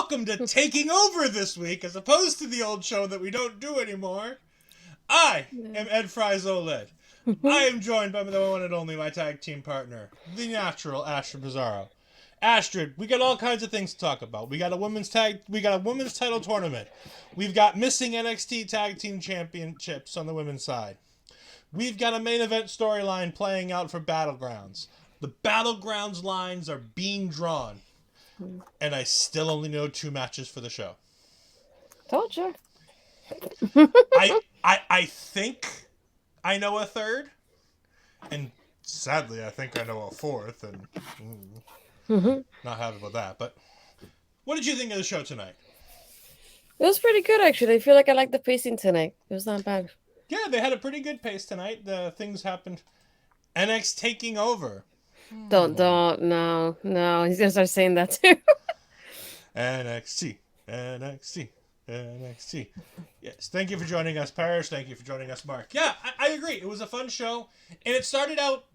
welcome to Taking Over this week, as opposed to the old show that we don't do anymore. I am Ed Fries OLED. I am joined by the one and only my tag team partner, the natural Astrid Bizarro. Astrid, we got all kinds of things to talk about. We got a women's title tournament. We've got missing NXT tag team championships on the women's side. We've got a main event storyline playing out for Battlegrounds. The Battlegrounds lines are being drawn. And I still only know 2 matches for the show. Told you. I think I know a third. And sadly, I think I know a fourth. And not happy about that. But what did you think of the show tonight? It was pretty good, actually. I feel like I liked the pacing tonight. It was not bad. Yeah, they had a pretty good pace tonight. The things happened. NX taking over. Don't, no. He's gonna start saying that too. NXT. Yes, thank you for joining us, Parrish. Thank you for joining us, Mark. Yeah, I agree. It was a fun show, and it started out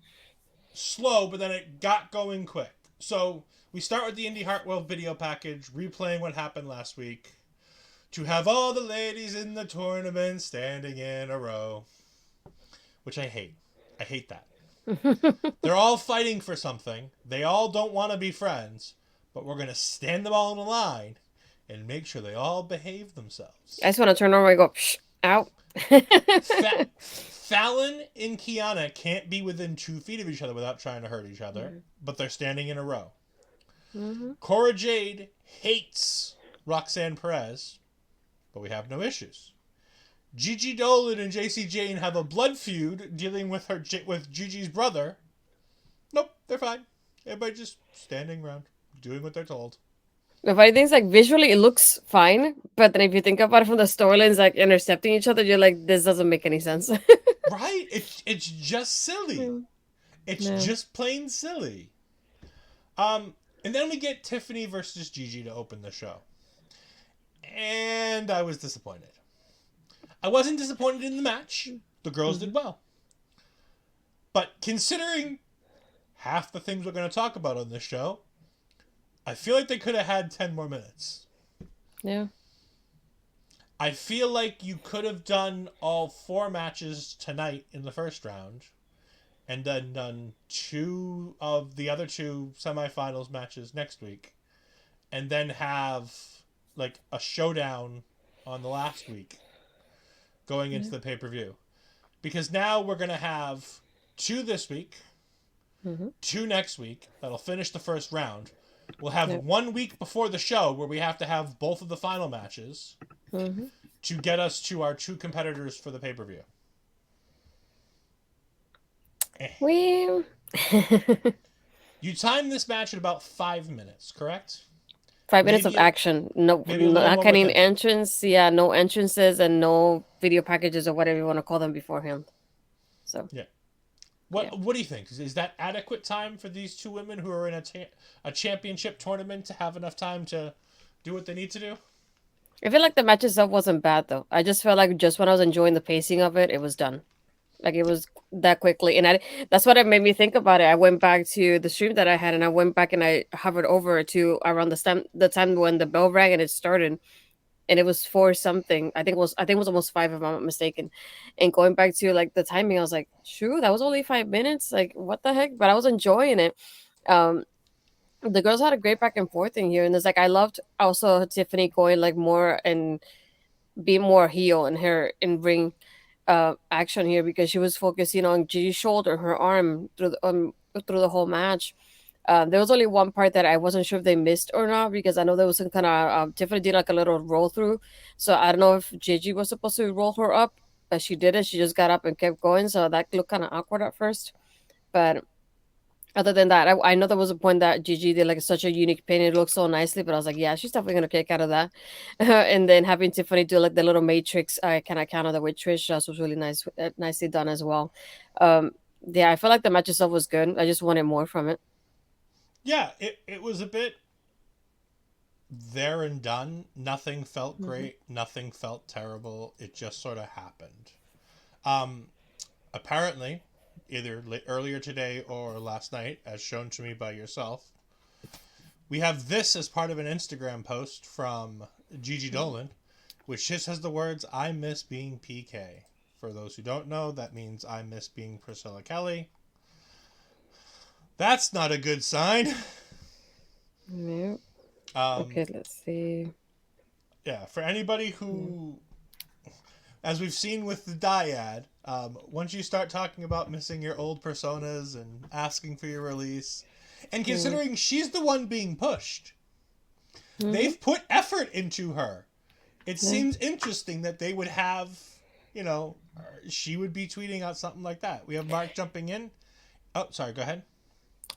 slow, but then it got going quick. So we start with the Indy Hartwell video package, replaying what happened last week, to have all the ladies in the tournament standing in a row, which I hate. I hate that. They're all fighting for something. They all don't want to be friends, but we're going to stand them all in a line and make sure they all behave themselves. I just want to turn over and go, psh, out. Fallon and Kiana can't be within 2 feet of each other without trying to hurt each other, but they're standing in a row. Cora Jade hates Roxanne Perez, but we have no issues. Gigi Dolin and JC Jane have a blood feud dealing with Gigi's brother. Nope, they're fine. Everybody just standing around, doing what they're told. The funny thing is, like, visually it looks fine, but then if you think about it from the storylines, like, intercepting each other, you're like, this doesn't make any sense. Right? It's just silly. It's just plain silly. And then we get Tiffany versus Gigi to open the show. And I was disappointed. I wasn't disappointed in the match. The girls did well. But considering half the things we're going to talk about on this show, I feel like they could have had 10 more minutes. Yeah. I feel like you could have done all 4 matches tonight in the first round, and then done 2 of the other 2 semifinals matches next week, and then have like a showdown on the last week going into the pay-per-view. Because now we're going to have 2 this week, 2 next week. That'll finish the first round. We'll have 1 week before the show where we have to have both of the final matches to get us to our 2 competitors for the pay-per-view. Well... You timed this match at about 5 minutes, correct? 5 minutes of action. No, not counting entrance. Yeah, no entrances and no video packages or whatever you want to call them beforehand. So yeah. What do you think? Is that adequate time for these 2 women who are in a championship tournament to have enough time to do what they need to do? I feel like the match itself wasn't bad, though. I just felt like just when I was enjoying the pacing of it, it was done. Like, it was that quickly. And that's what it made me think about it. I went back to the stream that I had, and I went back and I hovered over to around the time when the bell rang and it started. And it was 4 something. I think it was almost 5, if I'm not mistaken. And going back to like the timing, I was like, shoot, that was only 5 minutes. Like, what the heck? But I was enjoying it. The girls had a great back and forth in here, and it's like I loved also Tiffany going like more and be more heel in her in ring action here, because she was focusing on Gigi's shoulder, her arm through the whole match. There was only one part that I wasn't sure if they missed or not, because I know there was some kind of Tiffany did like a little roll through, so I don't know if Gigi was supposed to roll her up, but she didn't. She just got up and kept going, so that looked kind of awkward at first. But other than that, I know there was a point that Gigi did like such a unique pin. It looked so nicely, but I was like, yeah, she's definitely gonna kick out of that. And then having Tiffany do like the little matrix kind of counter that with Trish just was really nice, nicely done as well. Yeah, I felt like the match itself was good. I just wanted more from it. Yeah, it was a bit there and done. Nothing felt great. Nothing felt terrible. It just sort of happened. Apparently, either earlier today or last night, as shown to me by yourself, We have this as part of an Instagram post from Gigi Dolin, which just has the words, "I miss being PK." For those who don't know, that means I miss being Priscilla Kelly. That's not a good sign. No. Okay, let's see. Yeah, for anybody who, as we've seen with the dyad, once you start talking about missing your old personas and asking for your release, and considering she's the one being pushed, they've put effort into her. It seems interesting that they would have, she would be tweeting out something like that. We have Mark jumping in. Oh, sorry, go ahead.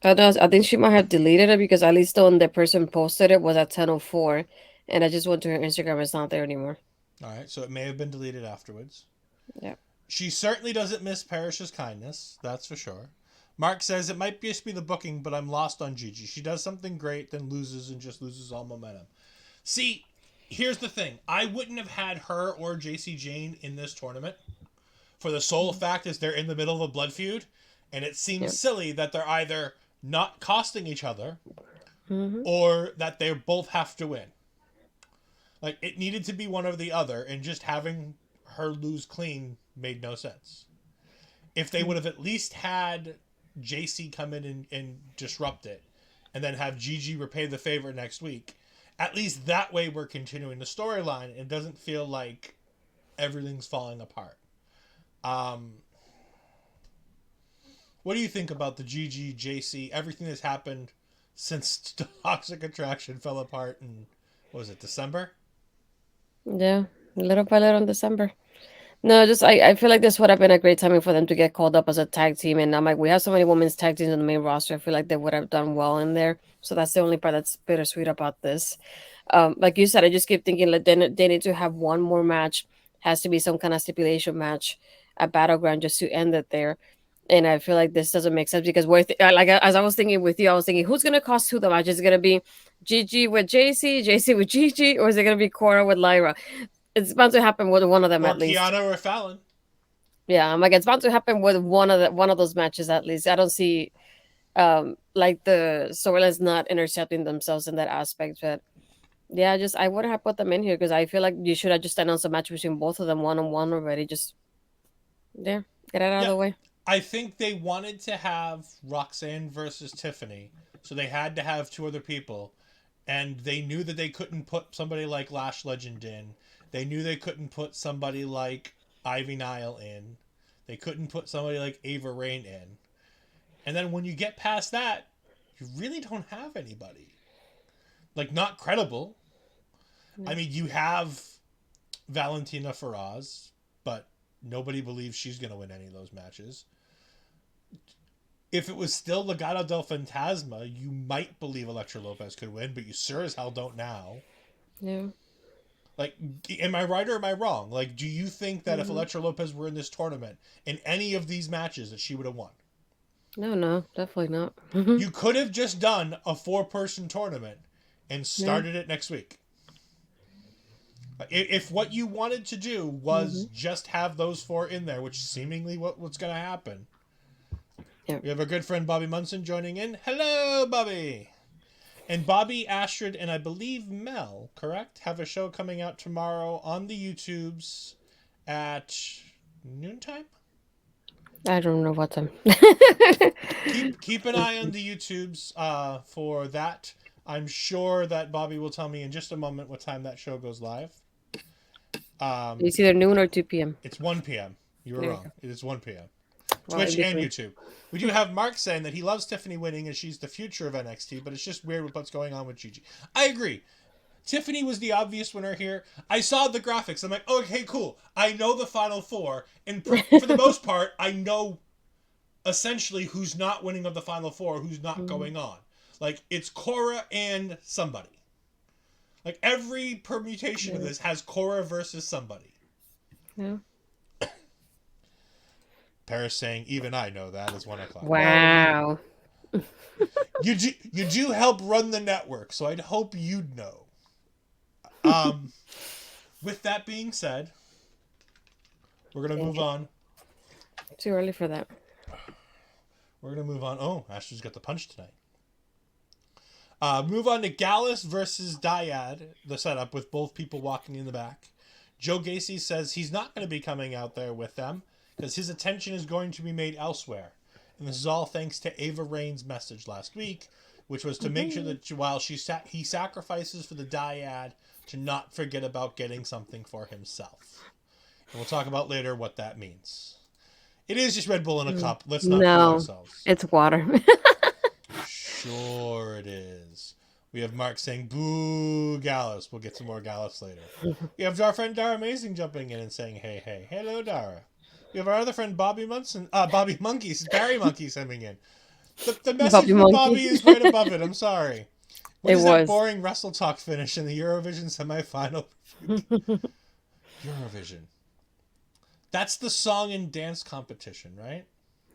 I think she might have deleted it because at least the one the person posted it was at 10:04, and I just went to her Instagram. It's not there anymore. All right, so it may have been deleted afterwards. Yeah. She certainly doesn't miss Parrish's kindness, that's for sure. Mark says, it might just be the booking, but I'm lost on Gigi. She does something great, then loses and just loses all momentum. See, here's the thing. I wouldn't have had her or JC Jane in this tournament for the sole fact is they're in the middle of a blood feud, and it seems silly that they're either not costing each other or that they both have to win. Like, it needed to be one or the other, and just having her lose clean made no sense. If they would have at least had JC come in and disrupt it, and then have Gigi repay the favor next week, at least that way we're continuing the storyline. It doesn't feel like everything's falling apart. What do you think about the Gigi, JC, everything that's happened since Toxic Attraction fell apart in, what was it, December? Yeah, little by little in December. No, just I feel like this would have been a great timing for them to get called up as a tag team. And I'm like, we have so many women's tag teams on the main roster. I feel like they would have done well in there. So that's the only part that's bittersweet about this. Like you said, I just keep thinking like they need to have one more match. Has to be some kind of stipulation match at Battleground just to end it there. And I feel like this doesn't make sense because as I was thinking with you, I was thinking who's gonna cost who the match? Is it gonna be Gigi with JC, JC with Gigi, or is it gonna be Cora with Lyra? It's bound to happen with one of them Or at least. Kiana or Fallon. Yeah, I'm like it's bound to happen with one of those matches at least. I don't see like the storylines not intercepting themselves in that aspect, but yeah, just I would have put them in here because I feel like you should have just announced a match between both of them one on one already. Just get it out of the way. I think they wanted to have Roxanne versus Tiffany, so they had to have two other people, and they knew that they couldn't put somebody like Lash Legend in. They knew they couldn't put somebody like Ivy Nile in. They couldn't put somebody like Ava Rain in. And then when you get past that, you really don't have anybody. Like, not credible. I mean, you have Valentina Feroz, but nobody believes she's going to win any of those matches. If it was still Legado del Fantasma, you might believe Elektra Lopez could win, but you sure as hell don't now. Yeah. Like, am I right or am I wrong? Like, do you think that if Elektra Lopez were in this tournament, in any of these matches, that she would have won? No, definitely not. You could have just done a 4-person tournament and started it next week. If what you wanted to do was just have those 4 in there, which is seemingly what's going to happen. Yeah. We have our good friend Bobby Munson joining in. Hello, Bobby! And Bobby, Astrid, and I believe Mel, correct, have a show coming out tomorrow on the YouTubes at noontime? I don't know what time. keep an eye on the YouTubes for that. I'm sure that Bobby will tell me in just a moment what time that show goes live. It's either noon or 2 p.m. It's 1 p.m. You were wrong. It is 1 p.m. Well, Twitch and YouTube. We do have Mark saying that he loves Tiffany winning and she's the future of NXT, but it's just weird with what's going on with Gigi. I agree. Tiffany was the obvious winner here. I saw the graphics. I'm like, okay, cool. I know the Final 4. And for the most part, I know essentially who's not winning of the Final 4, who's not going on. Like, it's Cora and somebody. Like, every permutation of this has Cora versus somebody. Yeah. Paris saying, even I know that is 1 o'clock. Wow. You do help run the network, so I'd hope you'd know. With that being said, we're going to move on. Too early for that. We're going to move on. Oh, Ashley's got the punch tonight. Move on to Gallus versus Dyad, the setup with both people walking in the back. Joe Gacy says he's not going to be coming out there with them because his attention is going to be made elsewhere. And this is all thanks to Ava Rain's message last week, which was to make sure that while he sacrifices for the Dyad, to not forget about getting something for himself. And we'll talk about later what that means. It is just Red Bull in a cup. Let's not fool ourselves. It's water. Sure it is. We have Mark saying, boo, Gallus. We'll get some more Gallus later. We have our friend Dara Amazing jumping in and saying, hey, hey. Hello, Dara. We have our other friend Bobby Monkey, Barry Monkey sending in. The message from Bobby is right above it. I'm sorry. What is that boring Wrestle Talk finish in the Eurovision semifinal? Eurovision. That's the song and dance competition, right?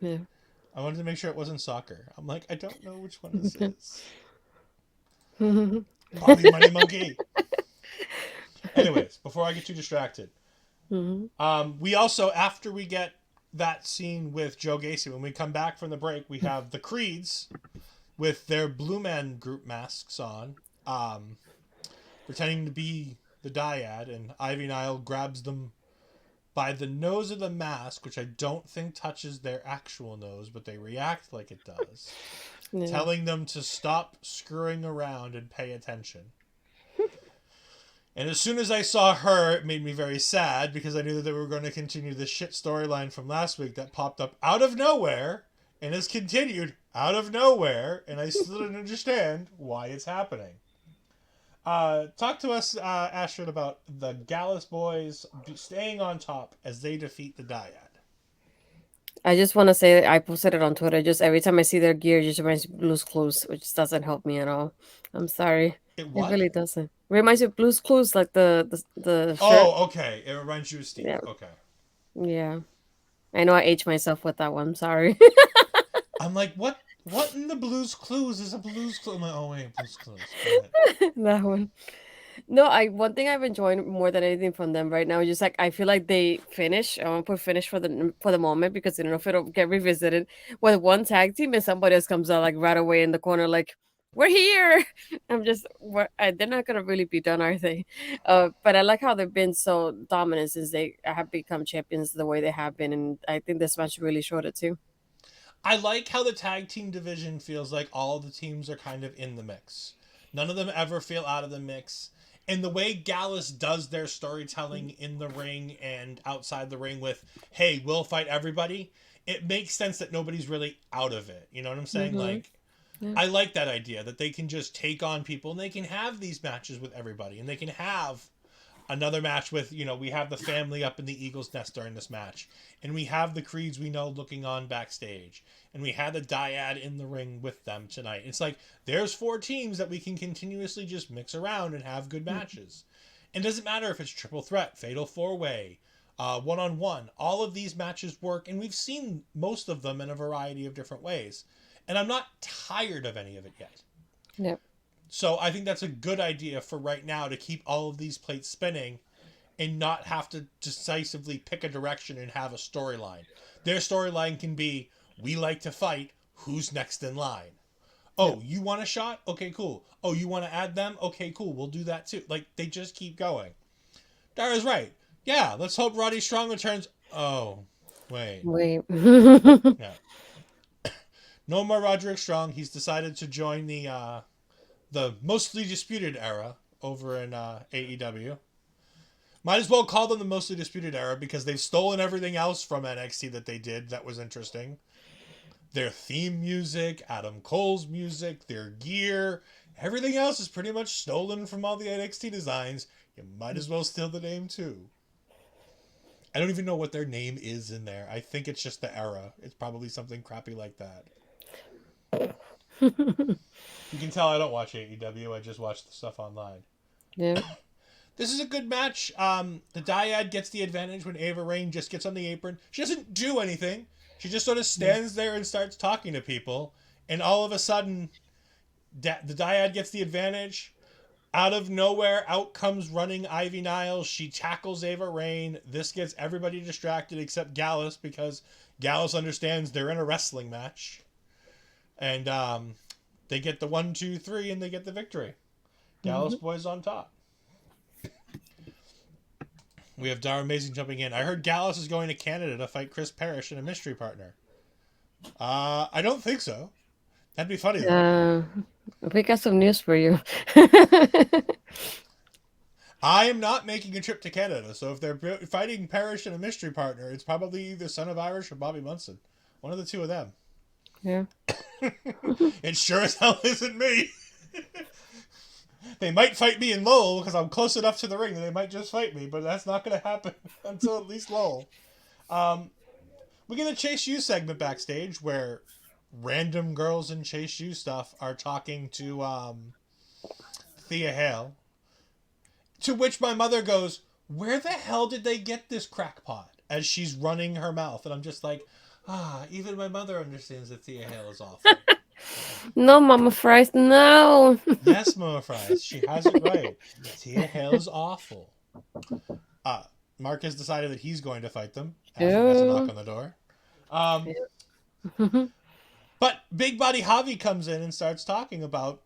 Yeah. I wanted to make sure it wasn't soccer. I'm like, I don't know which one this is. Bobby Money Monkey. Anyways, before I get too distracted, we also, after we get that scene with Joe Gacy, when we come back from the break, we have the Creeds with their Blue Man Group masks on, pretending to be the Dyad, and Ivy Nile grabs them by the nose of the mask, which I don't think touches their actual nose, but they react like it does, telling them to stop screwing around and pay attention. And as soon as I saw her, it made me very sad because I knew that they were going to continue the shit storyline from last week that popped up out of nowhere and has continued out of nowhere, and I still didn't understand why it's happening. Talk to us, Astrid, about the Gallus boys staying on top as they defeat the Dyad. I just want to say, I posted it on Twitter. Just every time I see their gear, it just reminds me of Blue's Clues, which doesn't help me at all. I'm sorry. It really doesn't. Reminds you of Blue's Clues, like the shirt. Oh, okay. It reminds you of Steve. Yeah. Okay. Yeah. I know I aged myself with that one. Sorry. I'm like, what in the Blue's Clues is a Blue's Clue? I'm like, oh, wait, Blue's Clues. That one. No, one thing I've enjoyed more than anything from them right now is just like I feel like they finish. I want to put finish for the moment because I don't know if it'll get revisited. With one tag team and somebody else comes out like right away in the corner, like we're here. I'm just they're not gonna really be done, are they? But I like how they've been so dominant since they have become champions the way they have been, and I think this match really showed it too. I like how the tag team division feels like all the teams are kind of in the mix. None of them ever feel out of the mix. And the way Gallus does their storytelling in the ring and outside the ring with, hey, we'll fight everybody, it makes sense that nobody's really out of it. You know what I'm saying? Like, I like that idea that they can just take on people and they can have these matches with everybody. And they can have another match with, we have the family up in the Eagle's Nest during this match. And we have the Creeds we know looking on backstage. And we had the Dyad in the ring with them tonight. It's like, there's 4 teams that we can continuously just mix around and have good matches. And it doesn't matter if it's triple threat, fatal 4-way, one-on-one. All of these matches work, and we've seen most of them in a variety of different ways. And I'm not tired of any of it yet. Yep. So I think that's a good idea for right now to keep all of these plates spinning and not have to decisively pick a direction and have a storyline. Their storyline can be, we like to fight, who's next in line? Oh, you want a shot? Okay, cool. Oh, you want to add them? Okay, cool. We'll do that too. Like, they just keep going. Dara's right. Yeah, let's hope Roddy Strong returns. Oh, wait. Yeah. No more Roderick Strong. He's decided to join the mostly disputed era over in AEW. Might as well call them the mostly disputed era because they've stolen everything else from NXT that they did that was interesting. Their theme music, Adam Cole's music, their gear, everything else is pretty much stolen from all the NXT designs. You might as well steal the name too. I don't even know what their name is in there. I think it's just the era. It's probably something crappy like that. You can tell I don't watch AEW. I just watch the stuff online. Yeah. This is a good match. The Dyad gets the advantage when Ava Rain just gets on the apron. She doesn't do anything. She just sort of stands there and starts talking to people. And all of a sudden, the Dyad gets the advantage. Out of nowhere, out comes running Ivy Niles. She tackles Ava Rain. This gets everybody distracted except Gallus because Gallus understands they're in a wrestling match. And They get the 1, 2, 3, and they get the victory. Dallas Boys on top. We have Dar Amazing jumping in. I heard Gallus is going to Canada to fight Chris Parrish in a mystery partner. I don't think so. That'd be funny, though. We got some news for you. I am not making a trip to Canada, so if they're fighting Parrish in a mystery partner, it's probably either Son of Irish or Bobby Munson. One of the two of them. Yeah. It sure as hell isn't me. They might fight me in Lowell because I'm close enough to the ring that they might just fight me, but that's not going to happen until at least Lowell. We get a Chase U segment backstage where random girls in Chase U stuff are talking to Thea Hale. To which my mother goes, "Where the hell did they get this crackpot?" As she's running her mouth. And I'm just like, even my mother understands that Thea Hale is awful. No, Mama Fries, no. Yes, Mama Fries, she has it right. Thea Hale is awful. Mark has decided that he's going to fight them. As he has a knock on the door. But Big Body Javi comes in and starts talking about,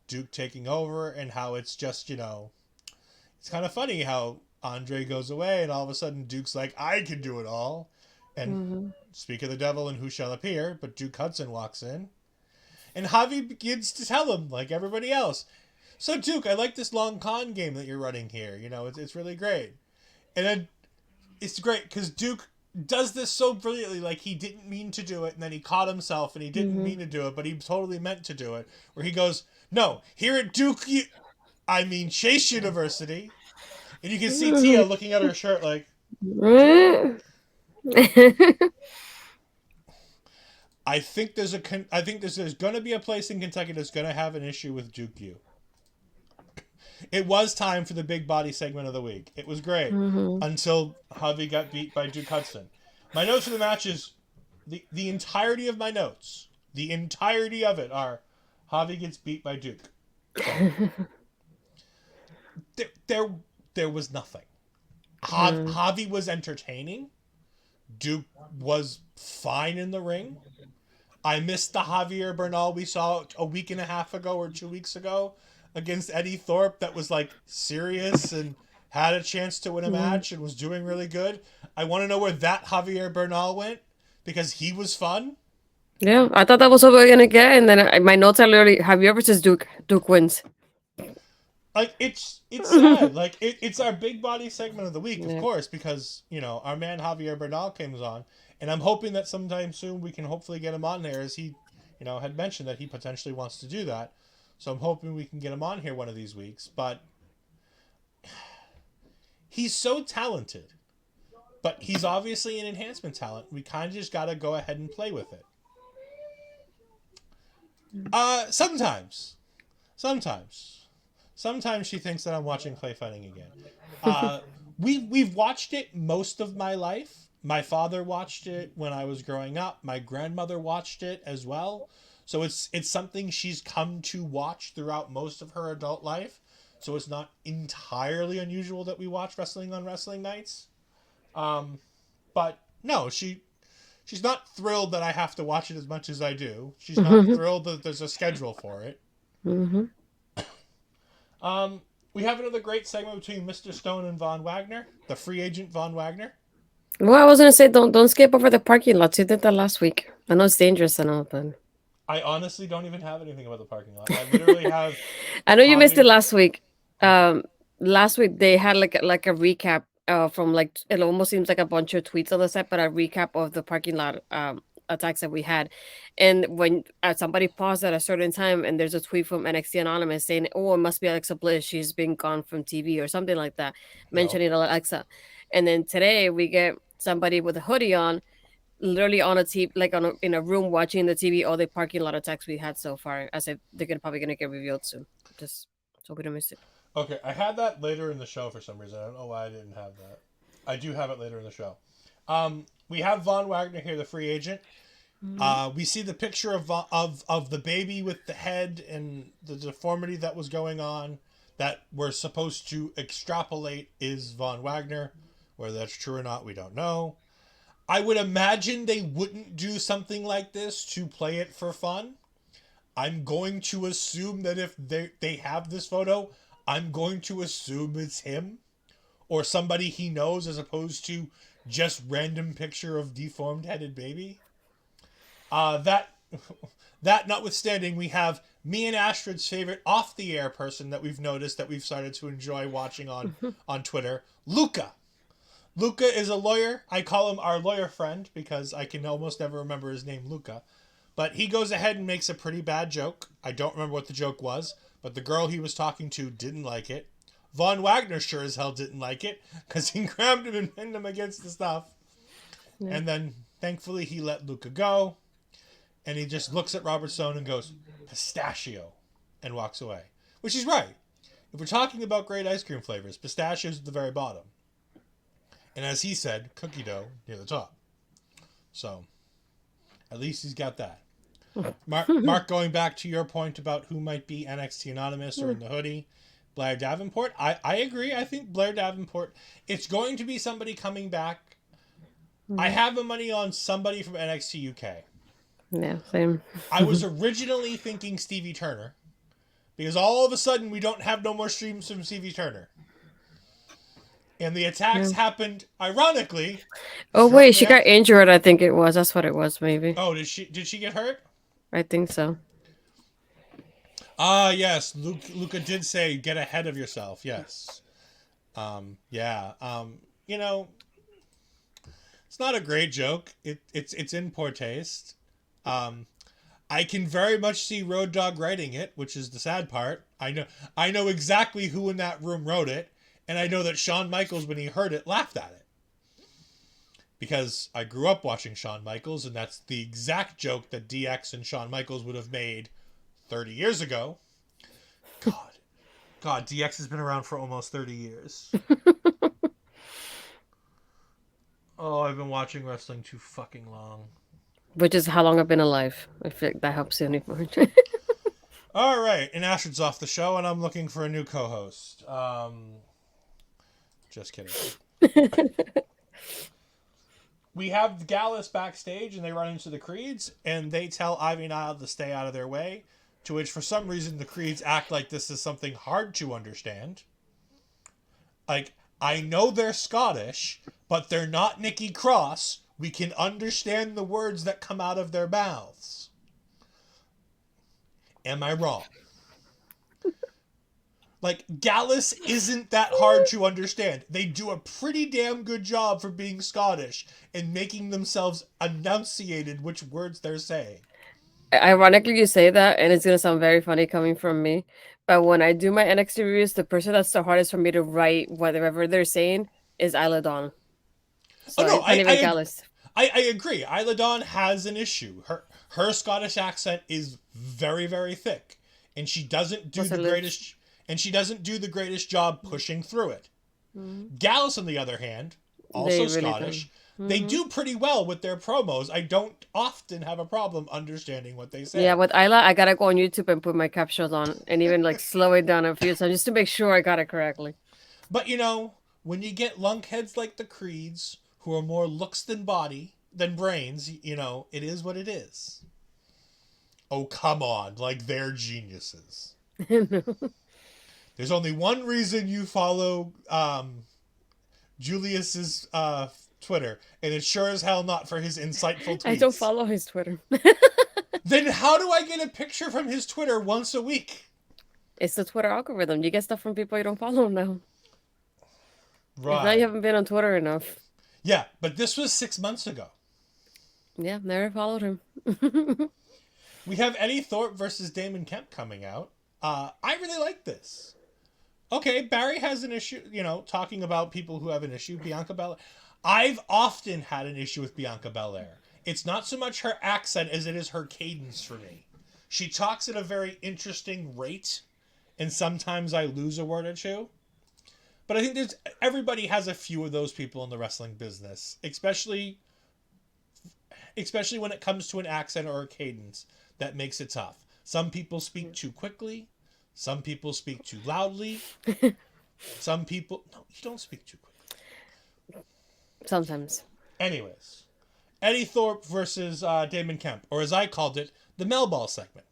Duke taking over and how it's just, it's kind of funny how Andre goes away and all of a sudden Duke's like, I can do it all. And speak of the devil and who shall appear, but Duke Hudson walks in. And Javi begins to tell him, like everybody else, so Duke, I like this long con game that you're running here. It's really great. And then it's great because Duke does this so brilliantly, like he didn't mean to do it, and then he caught himself and he didn't mean to do it, but he totally meant to do it. Where he goes, no, here at Duke, Chase University. And you can see Tia looking at her shirt like... I think there's going to be a place in Kentucky that's going to have an issue with Duke U. It was time for the big body segment of the week. It was great until Javi got beat by Duke Hudson. My notes for the match is the entirety of my notes. The entirety of it are Javi gets beat by Duke. So, there was nothing. Javi was entertaining. Duke was fine in the ring. I missed the Javier Bernal we saw a week and a half ago or 2 weeks ago against Eddie Thorpe that was like serious and had a chance to win a match and was doing really good. I want to know where that Javier Bernal went because he was fun. Yeah, I thought that was what we were going to get. And then my notes are literally Javier versus Duke. Duke wins. Like, it's sad. Like, it's our big body segment of the week, of course, because, our man Javier Bernal comes on. And I'm hoping that sometime soon we can hopefully get him on there, as he, had mentioned that he potentially wants to do that. So I'm hoping we can get him on here one of these weeks. But he's so talented. But he's obviously an enhancement talent. We kind of just got to go ahead and play with it. Sometimes. Sometimes she thinks that I'm watching clay fighting again. We've watched it most of my life. My father watched it when I was growing up. My grandmother watched it as well. So it's something she's come to watch throughout most of her adult life. So it's not entirely unusual that we watch wrestling on wrestling nights. But no, she's not thrilled that I have to watch it as much as I do. She's not thrilled that there's a schedule for it. We have another great segment between Mr. Stone and Von Wagner, the free agent Von Wagner. Well, I was gonna say don't skip over the parking lots. You did that last week. I know it's dangerous and all, but I honestly don't even have anything about the parking lot. I literally have. I know you missed it last week. Last week they had like a recap from like it almost seems like a bunch of tweets on the site, but a recap of the parking lot attacks that we had. And when somebody paused at a certain time and there's a tweet from NXT Anonymous saying, "Oh, it must be Alexa Bliss. She's been gone from TV," or something like that, mentioning Alexa. And then today we get somebody with a hoodie on, literally on a TV, like in a room watching the TV, all the parking lot attacks we had so far, as if they're probably gonna get revealed soon. Just so we don't miss it. Okay, I had that later in the show for some reason. I don't know why I didn't have that. I do have it later in the show. We have Von Wagner here, the free agent. We see the picture of the baby with the head and the deformity that was going on that we're supposed to extrapolate is Von Wagner. Whether that's true or not, we don't know. I would imagine they wouldn't do something like this to play it for fun. I'm going to assume that if they have this photo, I'm going to assume it's him or somebody he knows as opposed to just random picture of deformed headed baby. That notwithstanding, we have me and Astrid's favorite off the air person that we've noticed that we've started to enjoy watching on Twitter, Luca. Luca is a lawyer. I call him our lawyer friend because I can almost never remember his name, Luca. But he goes ahead and makes a pretty bad joke. I don't remember what the joke was, but the girl he was talking to didn't like it. Von Wagner sure as hell didn't like it because he grabbed him and pinned him against the stuff. Yeah. And then, thankfully, he let Luca go. And he just looks at Robert Stone and goes, pistachio, and walks away. Which is right. If we're talking about great ice cream flavors, pistachio's at the very bottom. And as he said, cookie dough near the top. So, at least he's got that. Mark, going back to your point about who might be NXT Anonymous or in the hoodie, Blair Davenport, I agree. I think Blair Davenport, it's going to be somebody coming back. I have the money on somebody from NXT UK. Yeah, same. I was originally thinking Stevie Turner. Because all of a sudden we don't have no more streams from Stevie Turner. And the attacks happened, ironically. Oh, wait, she got injured, I think it was. That's what it was, maybe. Oh, did she get hurt? I think so. Yes. Luca did say, get ahead of yourself. Yes. Yeah. You know, it's not a great joke. It's in poor taste. I can very much see Road Dogg writing it, which is the sad part. I know exactly who in that room wrote it. And I know that Shawn Michaels, when he heard it, laughed at it. Because I grew up watching Shawn Michaels, and that's the exact joke that DX and Shawn Michaels would have made 30 years ago. God, DX has been around for almost 30 years. Oh, I've been watching wrestling too fucking long. Which is how long I've been alive. I feel like that helps anymore. All right, and Astrid's off the show, and I'm looking for a new co-host. Just kidding. We have Gallus backstage, and they run into the Creeds, and they tell Ivy Nile to stay out of their way, to which, for some reason, the Creeds act like this is something hard to understand. Like, I know they're Scottish, but they're not Nikki Cross. We can understand the words that come out of their mouths. Am I wrong? Like, Gallus isn't that hard to understand. They do a pretty damn good job for being Scottish and making themselves enunciated which words they're saying. Ironically, you say that, and it's going to sound very funny coming from me. But when I do my NXT reviews, the person that's the hardest for me to write whatever they're saying is Isla Dawn. So I agree. Isla Dawn has an issue. Her Scottish accent is very, very thick. And she doesn't do the greatest... And she doesn't do the greatest job pushing through it. Mm-hmm. Gallus, on the other hand, also Scottish, they do pretty well with their promos. I don't often have a problem understanding what they say. Yeah, with Isla, I gotta go on YouTube and put my captions on and even like slow it down a few times just to make sure I got it correctly. But you know, when you get lunkheads like the Creeds, who are more looks than brains, you know, it is what it is. Oh, come on. Like, they're geniuses. No. There's only one reason you follow Julius's Twitter, and it's sure as hell not for his insightful tweets. I don't follow his Twitter. Then how do I get a picture from his Twitter once a week? It's the Twitter algorithm. You get stuff from people you don't follow now. Right. If not, you haven't been on Twitter enough. Yeah, but this was 6 months ago. Yeah, never followed him. We have Eddie Thorpe versus Damon Kemp coming out. I really like this. Okay, Barry has an issue, you know, talking about people who have an issue. Bianca Belair. I've often had an issue with Bianca Belair. It's not so much her accent as it is her cadence for me. She talks at a very interesting rate, and sometimes I lose a word or two. But I think everybody has a few of those people in the wrestling business, especially when it comes to an accent or a cadence that makes it tough. Some people speak too quickly. Some people speak too loudly. Some people... No, you don't speak too quickly. Sometimes. Anyways. Eddie Thorpe versus Damon Kemp. Or as I called it, the Melball segment.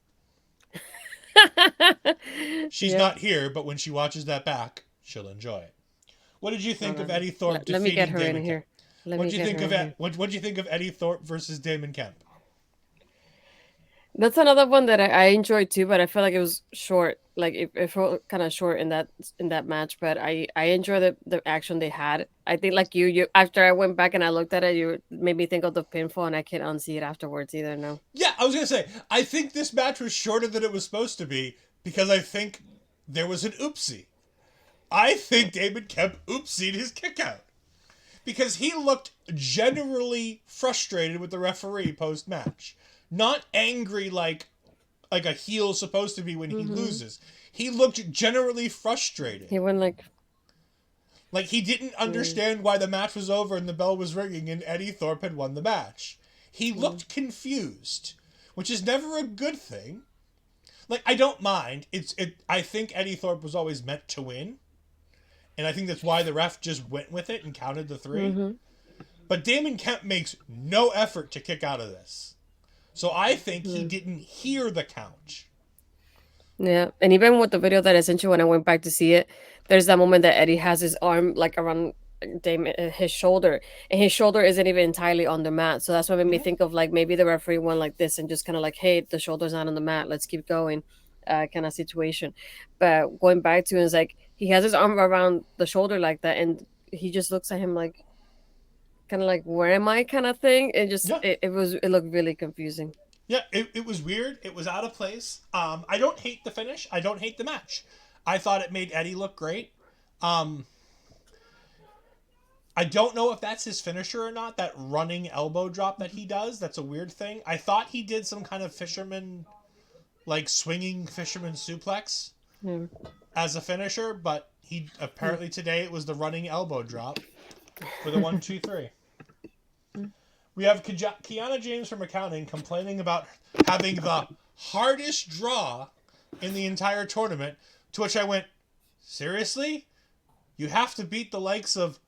She's Yeah. not here, but when she watches that back, she'll enjoy it. What did you think Hold of on. Eddie Thorpe Let me get defeating her in Damon Kemp? here. Let What me did you get think her of in here. what did you think of Eddie Thorpe versus Damon Kemp? That's another one that I enjoyed too, but I feel like it was short. Like it felt kind of short in that match, but I enjoy the action they had. I think like you after I went back and I looked at it, you made me think of the pinfall, and I can't unsee it afterwards either. No. Yeah, I was gonna say I think this match was shorter than it was supposed to be because I think there was an oopsie. I think Damon Kemp oopsied his kick out because he looked generally frustrated with the referee post match, not angry like a heel is supposed to be when he Mm-hmm. loses. He looked generally frustrated. He went like, Like he didn't mm, understand why the match was over and the bell was ringing and Eddie Thorpe had won the match. He mm, looked confused, which is never a good thing. Like I don't mind. I think Eddie Thorpe was always meant to win, and I think that's why the ref just went with it and counted the 3. mm-hmm. But Damon Kemp makes no effort to kick out of this. So I think he Mm. didn't hear the count. Yeah, and even with the video that I sent you when I went back to see it, there's that moment that Eddie has his arm like around Damon, his shoulder, and his shoulder isn't even entirely on the mat. So that's what made me Mm-hmm. think of like maybe the referee went like this and just kind of like, hey, the shoulder's not on the mat, let's keep going, kind of situation. But going back to it, it's like he has his arm around the shoulder like that, and he just looks at him like kind of like, where am I, kind of thing. It just Yeah. it looked really confusing. Yeah, it was weird. It was out of place. I don't hate the finish. I don't hate the match. I thought it made Eddie look great. Um, I don't know if that's his finisher or not, that running elbow drop that he does. That's a weird thing. I thought he did some kind of fisherman, like swinging fisherman suplex Yeah. as a finisher, but he apparently today it was the running elbow drop for the 1, 2, 3. We have Kiana James from accounting complaining about having the hardest draw in the entire tournament, to which I went, seriously? You have to beat the likes of...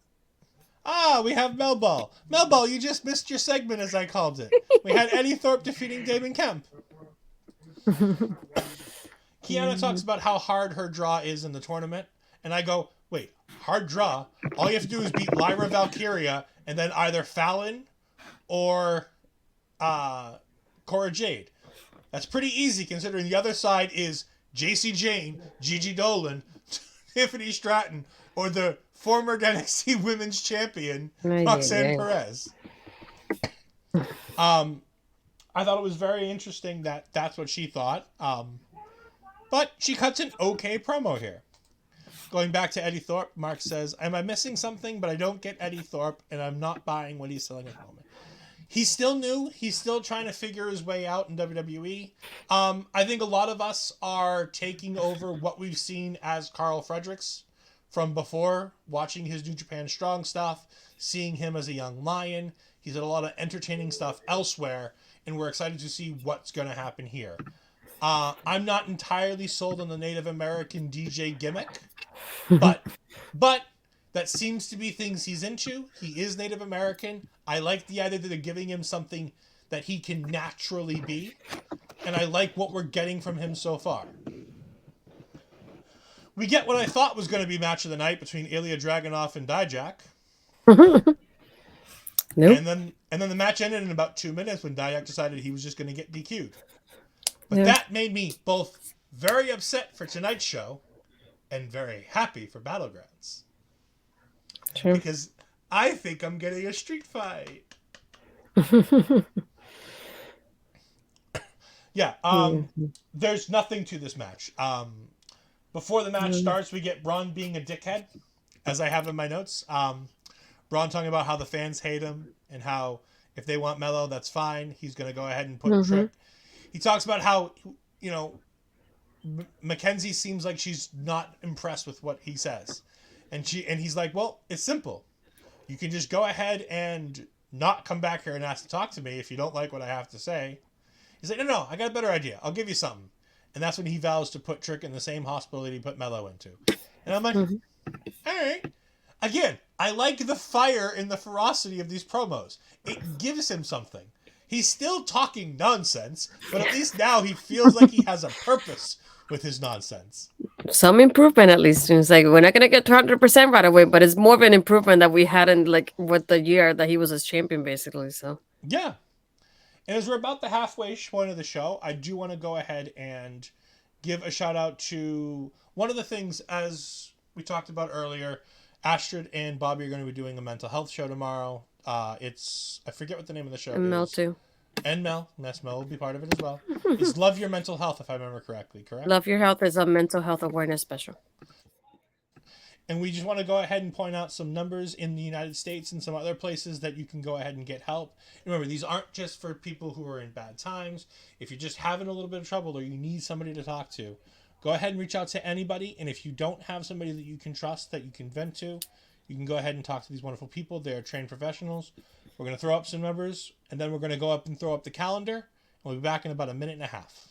we have Melball. Melball, you just missed your segment, as I called it. We had Eddie Thorpe defeating Damon Kemp. Kiana talks about how hard her draw is in the tournament, and I go, wait, hard draw? All you have to do is beat Lyra Valkyria, and then either Fallon or Cora Jade. That's pretty easy considering the other side is JC Jane, Gigi Dolin, Tiffany Stratton, or the former NXT Women's Champion, Ay, ay, Roxanne ay. Perez. I thought it was very interesting that that's what she thought. But she cuts an okay promo here. Going back to Eddie Thorpe, Mark says, am I missing something? But I don't get Eddie Thorpe, and I'm not buying what he's selling at the moment. He's still new. He's still trying to figure his way out in WWE. I think a lot of us are taking over what we've seen as Carl Fredericks from before, watching his New Japan Strong stuff, seeing him as a young lion. He's had a lot of entertaining stuff elsewhere, and we're excited to see what's going to happen here. I'm not entirely sold on the Native American DJ gimmick, but that seems to be things he's into. He is Native American. I like the idea that they're giving him something that he can naturally be, and I like what we're getting from him so far. We get what I thought was going to be match of the night between Ilya Dragunov and Dijak. Nope. And then the match ended in about 2 minutes when Dijak decided he was just going to get DQ'd. But Yeah. that made me both very upset for tonight's show and very happy for Battlegrounds. True. Because I think I'm getting a street fight. Yeah, there's nothing to this match. Before the match starts, we get Bron being a dickhead, as I have in my notes. Bron talking about how the fans hate him and how if they want Mello, that's fine. He's going to go ahead and put Trick. He talks about how, Mackenzie seems like she's not impressed with what he says. And he's like, well, it's simple. You can just go ahead and not come back here and ask to talk to me if you don't like what I have to say. He's like, no, I got a better idea. I'll give you something. And that's when he vows to put Trick in the same hospital that he put Mello into. And I'm like, all right. Again, I like the fire and the ferocity of these promos. It gives him something. He's still talking nonsense, but at least now he feels like he has a purpose with his nonsense. Some improvement at least. It's like we're not gonna get 200% right away, but it's more of an improvement that we had in like with the year that he was as champion, basically. So Yeah. And as we're about the halfway point of the show, I do want to go ahead and give a shout out to one of the things, as we talked about earlier. Astrid and Bobby are going to be doing a mental health show tomorrow. It's, I forget what the name of the show Mel is. too. And Mel will be part of it as well. It's Love Your Mental Health, if I remember correctly, correct? Love Your Health is a mental health awareness special. And we just want to go ahead and point out some numbers in the United States and some other places that you can go ahead and get help. And remember, these aren't just for people who are in bad times. If you're just having a little bit of trouble or you need somebody to talk to, go ahead and reach out to anybody. And if you don't have somebody that you can trust, that you can vent to, you can go ahead and talk to these wonderful people. They're trained professionals. We're going to throw up some numbers, and then we're going to go up and throw up the calendar. And we'll be back in about a minute and a half.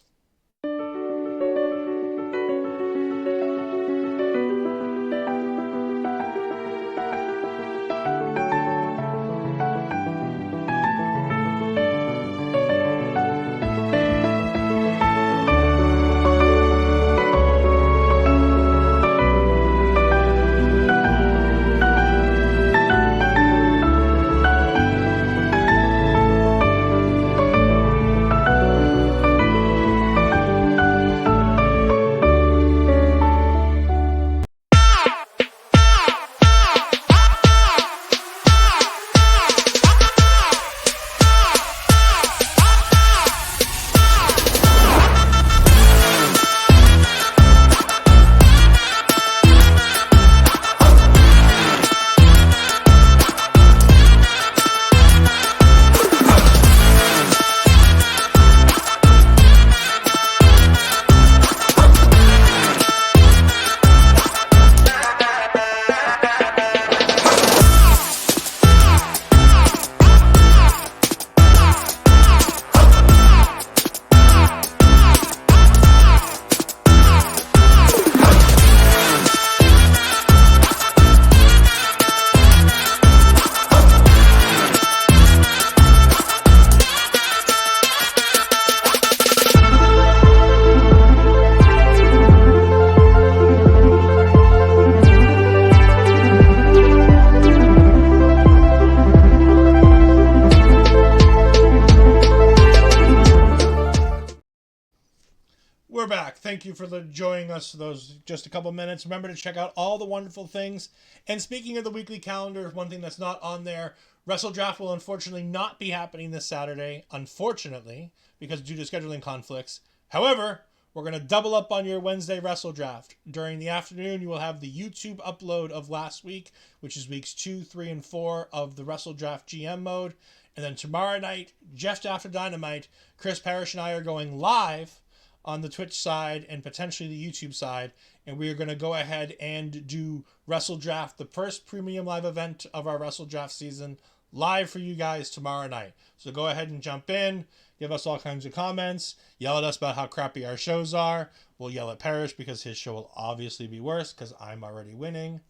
We're back. Thank you for joining us those just a couple minutes. Remember to check out all the wonderful things. And speaking of the weekly calendar, one thing that's not on there, Wrestle Draft will unfortunately not be happening this Saturday, unfortunately, because due to scheduling conflicts. However, we're going to double up on your Wednesday Wrestle Draft. During the afternoon, you will have the YouTube upload of last week, which is weeks 2, 3, and 4 of the Wrestle Draft GM mode. And then tomorrow night, just after Dynamite, Chris Parrish and I are going live on the Twitch side and potentially the YouTube side, and we are going to go ahead and do Wrestle Draft, the first premium live event of our Wrestle Draft season, live for you guys tomorrow night. So go ahead and jump in, give us all kinds of comments, yell at us about how crappy our shows are. We'll yell at Parrish because his show will obviously be worse because I'm already winning.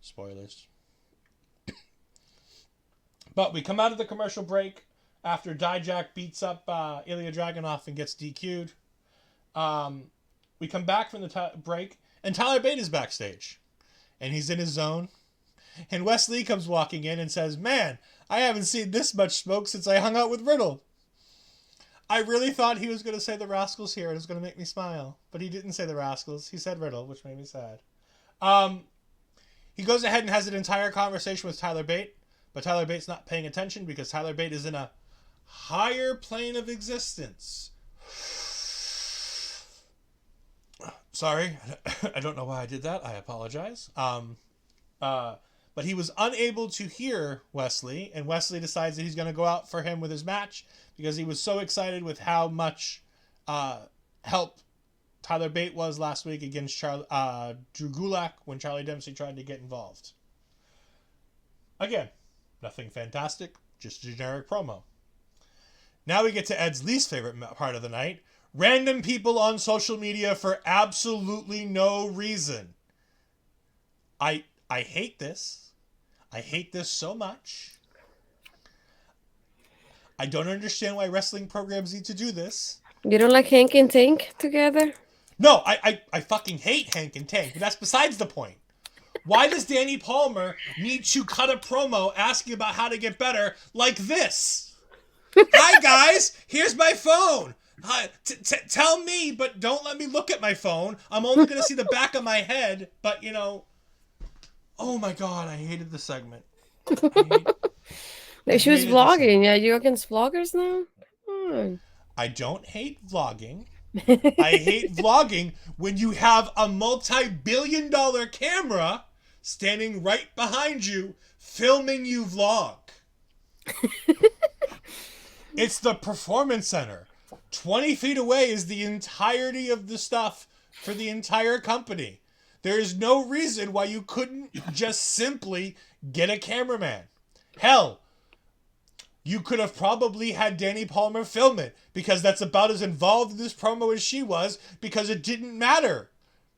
Spoilers. But we come out of the commercial break after Dijak beats up Ilya Dragunov and gets DQ'd. We come back from the break, and Tyler Bate is backstage. And he's in his zone. And Wes Lee comes walking in and says, "Man, I haven't seen this much smoke since I hung out with Riddle." I really thought he was going to say the Rascals here. It was going to make me smile. But he didn't say the Rascals. He said Riddle, which made me sad. He goes ahead and has an entire conversation with Tyler Bate. But Tyler Bate's not paying attention because Tyler Bate is in a higher plane of existence. Sorry, I don't know why I did that. I apologize. But he was unable to hear Wesley, and Wesley decides that he's going to go out for him with his match because he was so excited with how much help Tyler Bate was last week against Drew Gulak when Charlie Dempsey tried to get involved. Again, nothing fantastic, just a generic promo. Now we get to Ed's least favorite part of the night. Random people on social media for absolutely no reason. I hate this. I hate this so much. I don't understand why wrestling programs need to do this. You don't like Hank and Tank together? No, I fucking hate Hank and Tank, but that's besides the point. Why does Danny Palmer need to cut a promo asking about how to get better like this? Hi, guys. Here's my phone. Hi, tell me, but don't let me look at my phone. I'm only going to see the back of my head, but, you know. Oh, my God. I hated the segment. I Like she was hated the segment. vlogging. Yeah, you against vloggers now? Come I don't hate vlogging. on. I hate vlogging when you have a multi-billion-dollar camera standing right behind you filming you vlog. It's the performance center. 20 feet away is the entirety of the stuff for the entire company. There is no reason why you couldn't just simply get a cameraman. Hell, you could have probably had Danny Palmer film it because that's about as involved in this promo as she was because it didn't matter.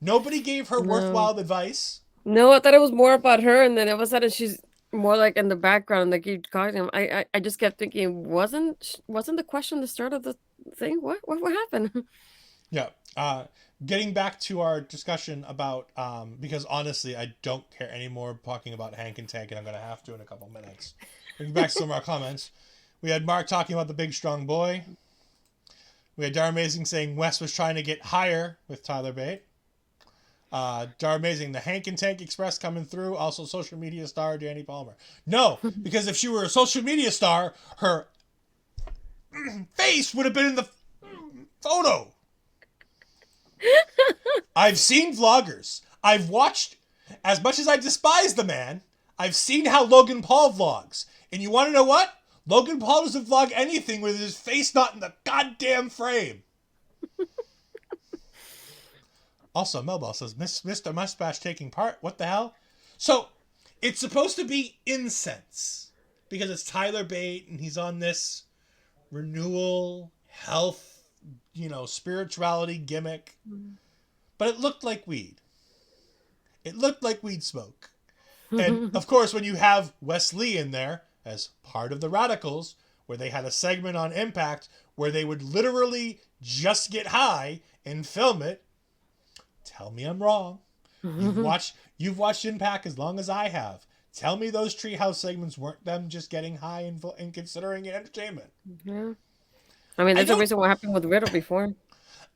Nobody gave her No. worthwhile advice. No, I thought it was more about her, and then all of a sudden she's more like in the background. They keep calling him. I just kept thinking, wasn't the question the start of the thing? What happened? Yeah. Getting back to our discussion about, because honestly, I don't care anymore talking about Hank and Tank, and I'm going to have to in a couple minutes. Getting back to some of our comments. We had Mark talking about the big strong boy. We had Dar Amazing saying Wes was trying to get higher with Tyler Bate. Dar Amazing, the Hank and Tank Express coming through. Also, social media star Danny Palmer. No, because if she were a social media star, her face would have been in the photo. I've seen vloggers. I've watched, as much as I despise the man, I've seen how Logan Paul vlogs. And you want to know what? Logan Paul doesn't vlog anything with his face not in the goddamn frame. Also, Melball says, Mr. Mustache taking part? What the hell? So, it's supposed to be incense. Because it's Tyler Bate and he's on this renewal, health, spirituality gimmick. But it looked like weed. It looked like weed smoke. And, of course, when you have Wesley in there as part of the Radicals, where they had a segment on Impact where they would literally just get high and film it, tell me I'm wrong. You've watched Impact as long as I have. Tell me those Treehouse segments weren't them just getting high and considering it entertainment. Yeah. I mean, there's a reason what happened with Riddle before.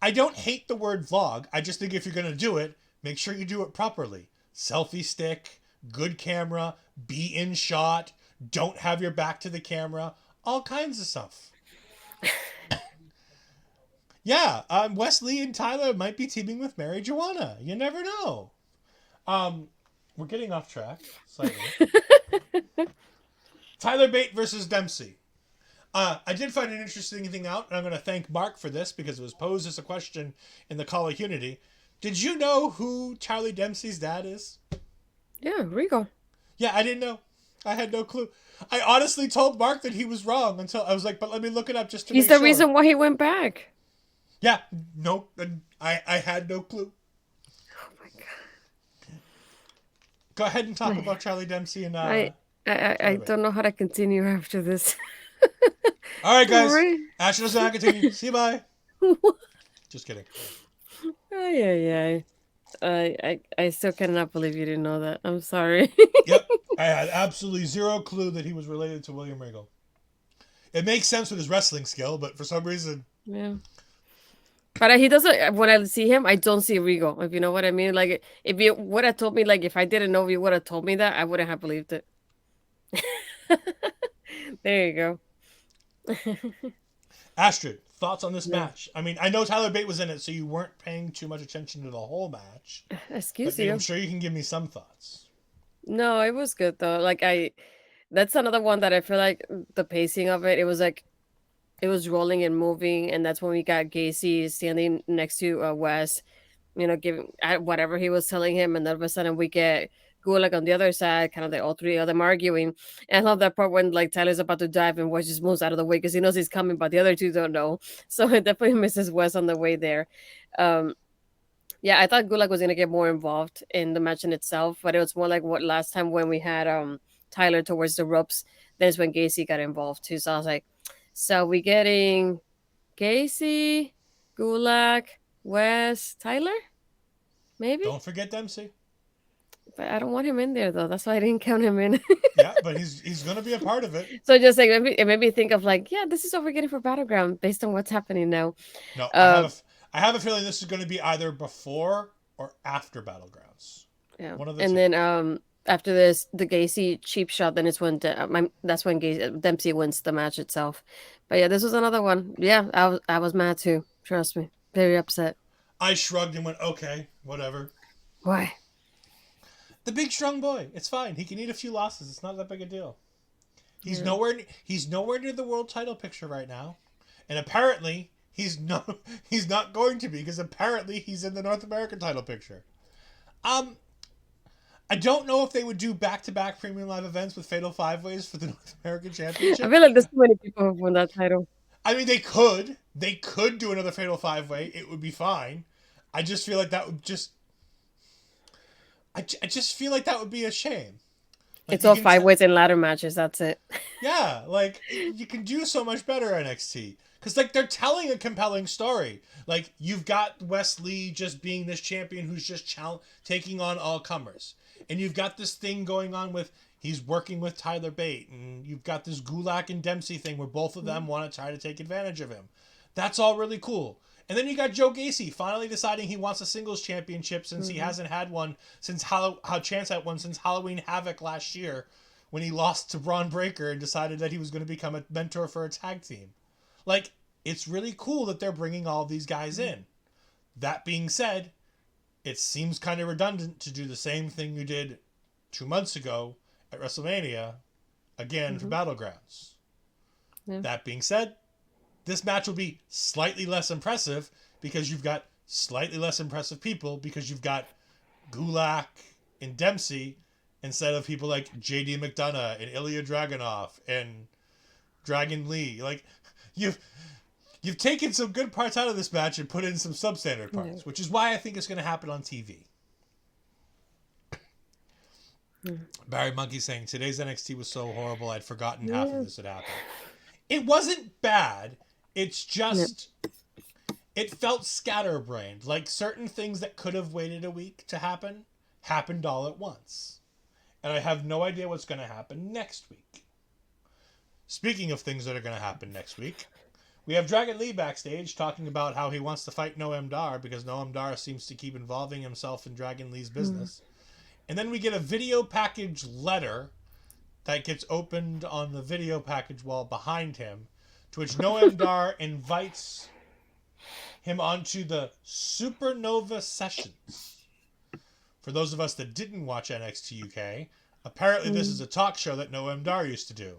I don't hate the word vlog. I just think if you're going to do it, make sure you do it properly. Selfie stick, good camera, be in shot, don't have your back to the camera, all kinds of stuff. Yeah, Wesley and Tyler might be teaming with Mary Joanna. You never know. We're getting off track slightly. Tyler Bate versus Dempsey. I did find an interesting thing out, and I'm going to thank Mark for this because it was posed as a question in the Call of Unity. Did you know who Charlie Dempsey's dad is? Yeah, Rico. Yeah, I didn't know. I had no clue. I honestly told Mark that he was wrong until I was like, but let me look it up just to He's make the sure. reason why he went back. Yeah, no, I had no clue. Oh my god. Go ahead and talk about Charlie Dempsey and I don't know how to continue after this. All right, guys. Right. Asher does not continue. See you, bye. Just kidding. Ay. I still cannot believe you didn't know that. I'm sorry. Yep. I had absolutely zero clue that he was related to William Regal. It makes sense with his wrestling skill, but for some reason... Yeah. But he doesn't. When I see him, I don't see Rigo. If you know what I mean. Like, if you would have told me, like, if I didn't know you would have told me that, I wouldn't have believed it. There you go. Astrid, thoughts on this match? I mean, I know Tyler Bate was in it, so you weren't paying too much attention to the whole match. Excuse but you. I'm sure you can give me some thoughts. No, it was good though. That's another one that I feel like the pacing of it. It was like it was rolling and moving, and that's when we got Gacy standing next to Wes, giving whatever he was telling him, and then all of a sudden we get Gulag on the other side, kind of like all three of them arguing. And I love that part when like Tyler's about to dive and Wes just moves out of the way because he knows he's coming, but the other two don't know. So it definitely misses Wes on the way there. Um, yeah, I thought Gulag was gonna get more involved in the match in itself, but it was more like what last time when we had Tyler towards the ropes. That's when Gacy got involved too. So I was like, so we getting Gacy, Gulag, Wes Tyler, maybe. Don't forget Dempsey. But I don't want him in there though. That's why I didn't count him in. Yeah, but he's going to be a part of it. So just like it made me think of like, yeah, this is what we're getting for Battleground based on what's happening now. No, Uh, I have a feeling this is going to be either before or after Battlegrounds. yeah, One of the and two. then after this, the Gacy cheap shot. Then it's when that's when Dempsey wins the match itself. But yeah, this was another one. Yeah, I was mad too. Trust me, very upset. I shrugged and went, okay, whatever. Why? The big strong boy. It's fine. He can eat a few losses. It's not that big a deal. He's Yeah. nowhere near the world title picture right now. And apparently he's not going to be because apparently he's in the North American title picture. I don't know if they would do back-to-back premium live events with Fatal 5-Ways for the North American I Championship. feel like there's too many people who've won that title. I mean, they could. They could do another Fatal 5-Way. It would be fine. I just feel like that would just... I just feel like that would be a shame. Like It's all 5 ways and ladder matches. That's it. yeah, like you can do so much better NXT because like they're telling a compelling story. Like you've got Wes Lee just being this champion who's just taking on all comers, and you've got this thing going on with he's working with Tyler Bate, and you've got this Gulak and Dempsey thing where both of them want to try to take advantage of him. That's all really cool. And then you got Joe Gacy finally deciding he wants a singles championship since he hasn't had one since how Chance had one since Halloween Havoc last year when he lost to Bron Breakker and decided that he was going to become a mentor for a tag team. Like, it's really cool that they're bringing all these guys in. That being said, it seems kind of redundant to do the same thing you did 2 months ago at WrestleMania again for Battlegrounds. Yeah. That being said, this match will be slightly less impressive because you've got slightly less impressive people because you've got Gulak and Dempsey instead of people like JD McDonough and Ilya Dragunov and Dragon Lee. Like you've taken some good parts out of this match and put in some substandard parts, which is why I think it's going to happen on TV. Barry Monkey saying today's NXT was so horrible I'd forgotten half of this had happened. It wasn't bad. It's just it felt scatterbrained. Like certain things that could have waited a week to happen happened all at once. And I have no idea what's going to happen next week. Speaking of things that are going to happen next week, we have Dragon Lee backstage talking about how he wants to fight Noam Dar because Noam Dar seems to keep involving himself in Dragon Lee's business. And then we get a video package letter that gets opened on the video package wall behind him, to which Noam Dar invites him onto the Supernova Sessions. For those of us that didn't watch NXT UK, apparently this is a talk show that Noam Dar used to do.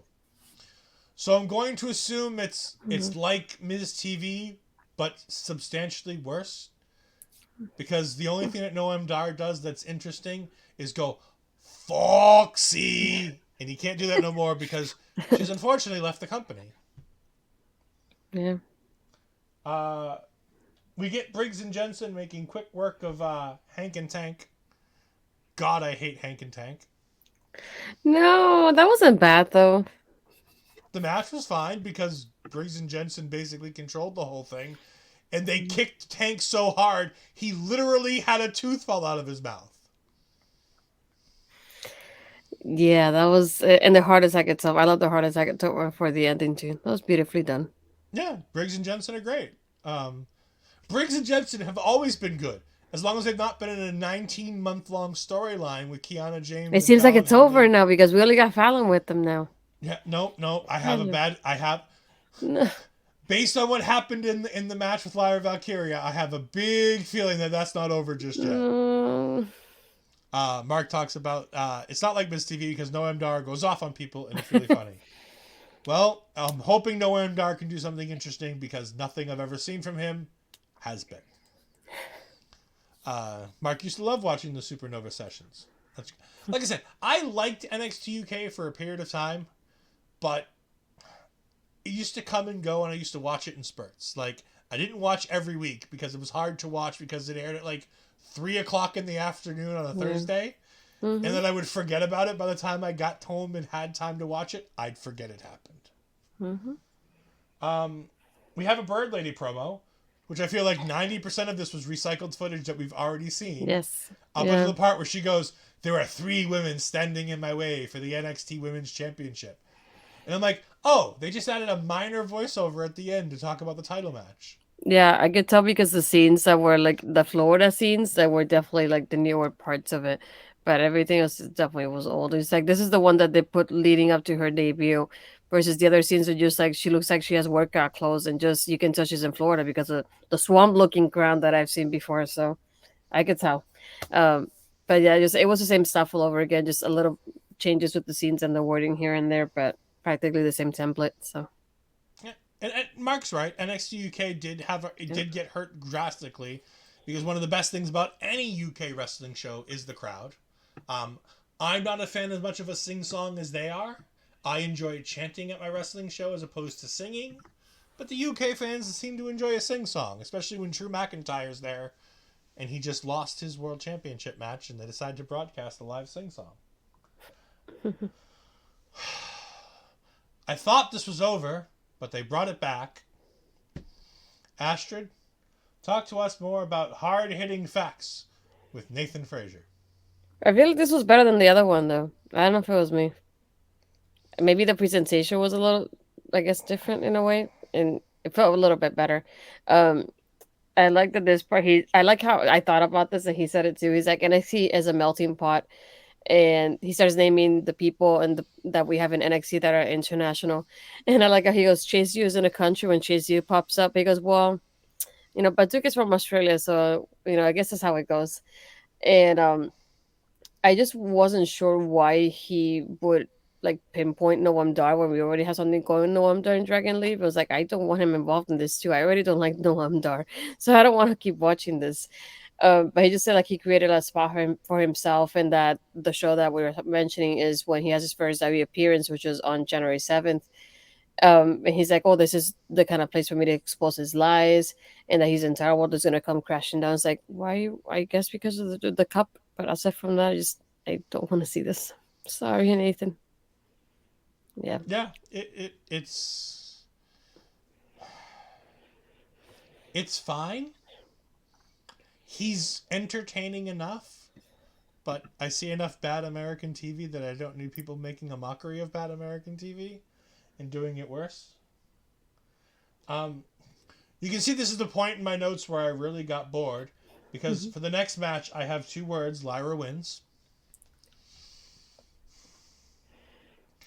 So I'm going to assume it's like Ms. TV, but substantially worse. Because the only thing that Noam Dar does that's interesting is go, Foxy! And he can't do that no more because she's unfortunately left the company. Yeah. We get Briggs and Jensen making quick work of Hank and Tank. God, I hate Hank and Tank. No, that wasn't bad though. The match was fine because Briggs and Jensen basically controlled the whole thing. And they kicked Tank so hard, he literally had a tooth fall out of his mouth. Yeah, that was and the heart attack itself. I love the heart attack itself for the ending too. That was beautifully done. Yeah, Briggs and Jensen are great. Briggs and Jensen have always been good. As long as they've not been in a 19-month-long storyline with Kiana James. It seems like it's over now because we only got Fallon with them now. Yeah, no. I have No. based on what happened in the match with Lyra Valkyria, I have a big feeling that that's not over just yet. Mark talks about it's not like Miss TV because Noam Dar goes off on people and it's really funny. Well, I'm hoping Noam Dar can do something interesting because nothing I've ever seen from him has been. Mark used to love watching the Supernova Sessions. Like I said, I liked NXT UK for a period of time, but it used to come and go, and I used to watch it in spurts. Like, I didn't watch every week because it was hard to watch because it aired at like 3 o'clock in the afternoon on a Thursday. And then I would forget about it by the time I got home and had time to watch it. I'd forget it happened. We have a Bird Lady promo. which I feel like 90% of this was recycled footage that we've already seen. Yes. Up Yeah. until the part where she goes, "There are 3 women standing in my way for the NXT Women's Championship." And I'm like, oh, they just added a minor voiceover at the end to talk about the title match. Yeah, I could tell because the scenes that were like the Florida scenes that were definitely like the newer parts of it. But everything else definitely was old. It's like this is the one that they put leading up to her debut versus the other scenes are just like she looks like she has workout clothes and just you can tell she's in Florida because of the swamp looking ground that I've seen before. So I could tell. Um but yeah, just it was the same stuff all over again, just a little changes with the scenes and the wording here and there, but practically the same template. So Yeah. And Mark's right. NXT UK did get hurt drastically because one of the best things about any UK wrestling show is the crowd. Um, I'm not a fan as much of a sing song as they are. I enjoy chanting at my wrestling show as opposed to singing. But the UK fans seem to enjoy a sing song, especially when Drew McIntyre's there and he just lost his world championship match and they decided to broadcast a live sing song. I thought this was over, but they brought it back. Astrid, talk to us more about hard-hitting facts with Nathan Frazier. I feel like this was better than the other one though. I don't know if it was me. Maybe the presentation was a little, I guess, different in a way, and it felt a little bit better. Um, I like that this part. I like how I thought about this, and he said it too. He's like NXT is a melting pot, and he starts naming the people that we have in NXT that are international. And I like how he goes, Chase U is in a country when Chase U pops up. He goes, well, Batuk is from Australia, so I guess that's how it goes. And I just wasn't sure why he would like pinpoint Noam Dar when we already have something going Noam Dar in Dragon League. It was like I don't want him involved in this too. I already don't like Noam Dar, so I don't want to keep watching this. But he just said like he created a spot for himself, and that the show that we were mentioning is when he has his first W appearance, which was on January 7th. And he's like, "Oh, this is the kind of place for me to expose his lies, and that his entire world is gonna come crashing down." It's like, why? I guess because of the cup. But aside from that, I don't want to see this. Sorry, Nathan. Yeah. Yeah, it's fine. He's entertaining enough, but I see enough bad American TV that I don't need people making a mockery of bad American TV and doing it worse. You can see this is the point in my notes where I really got bored because for the next match I have 2 words: Lyra wins.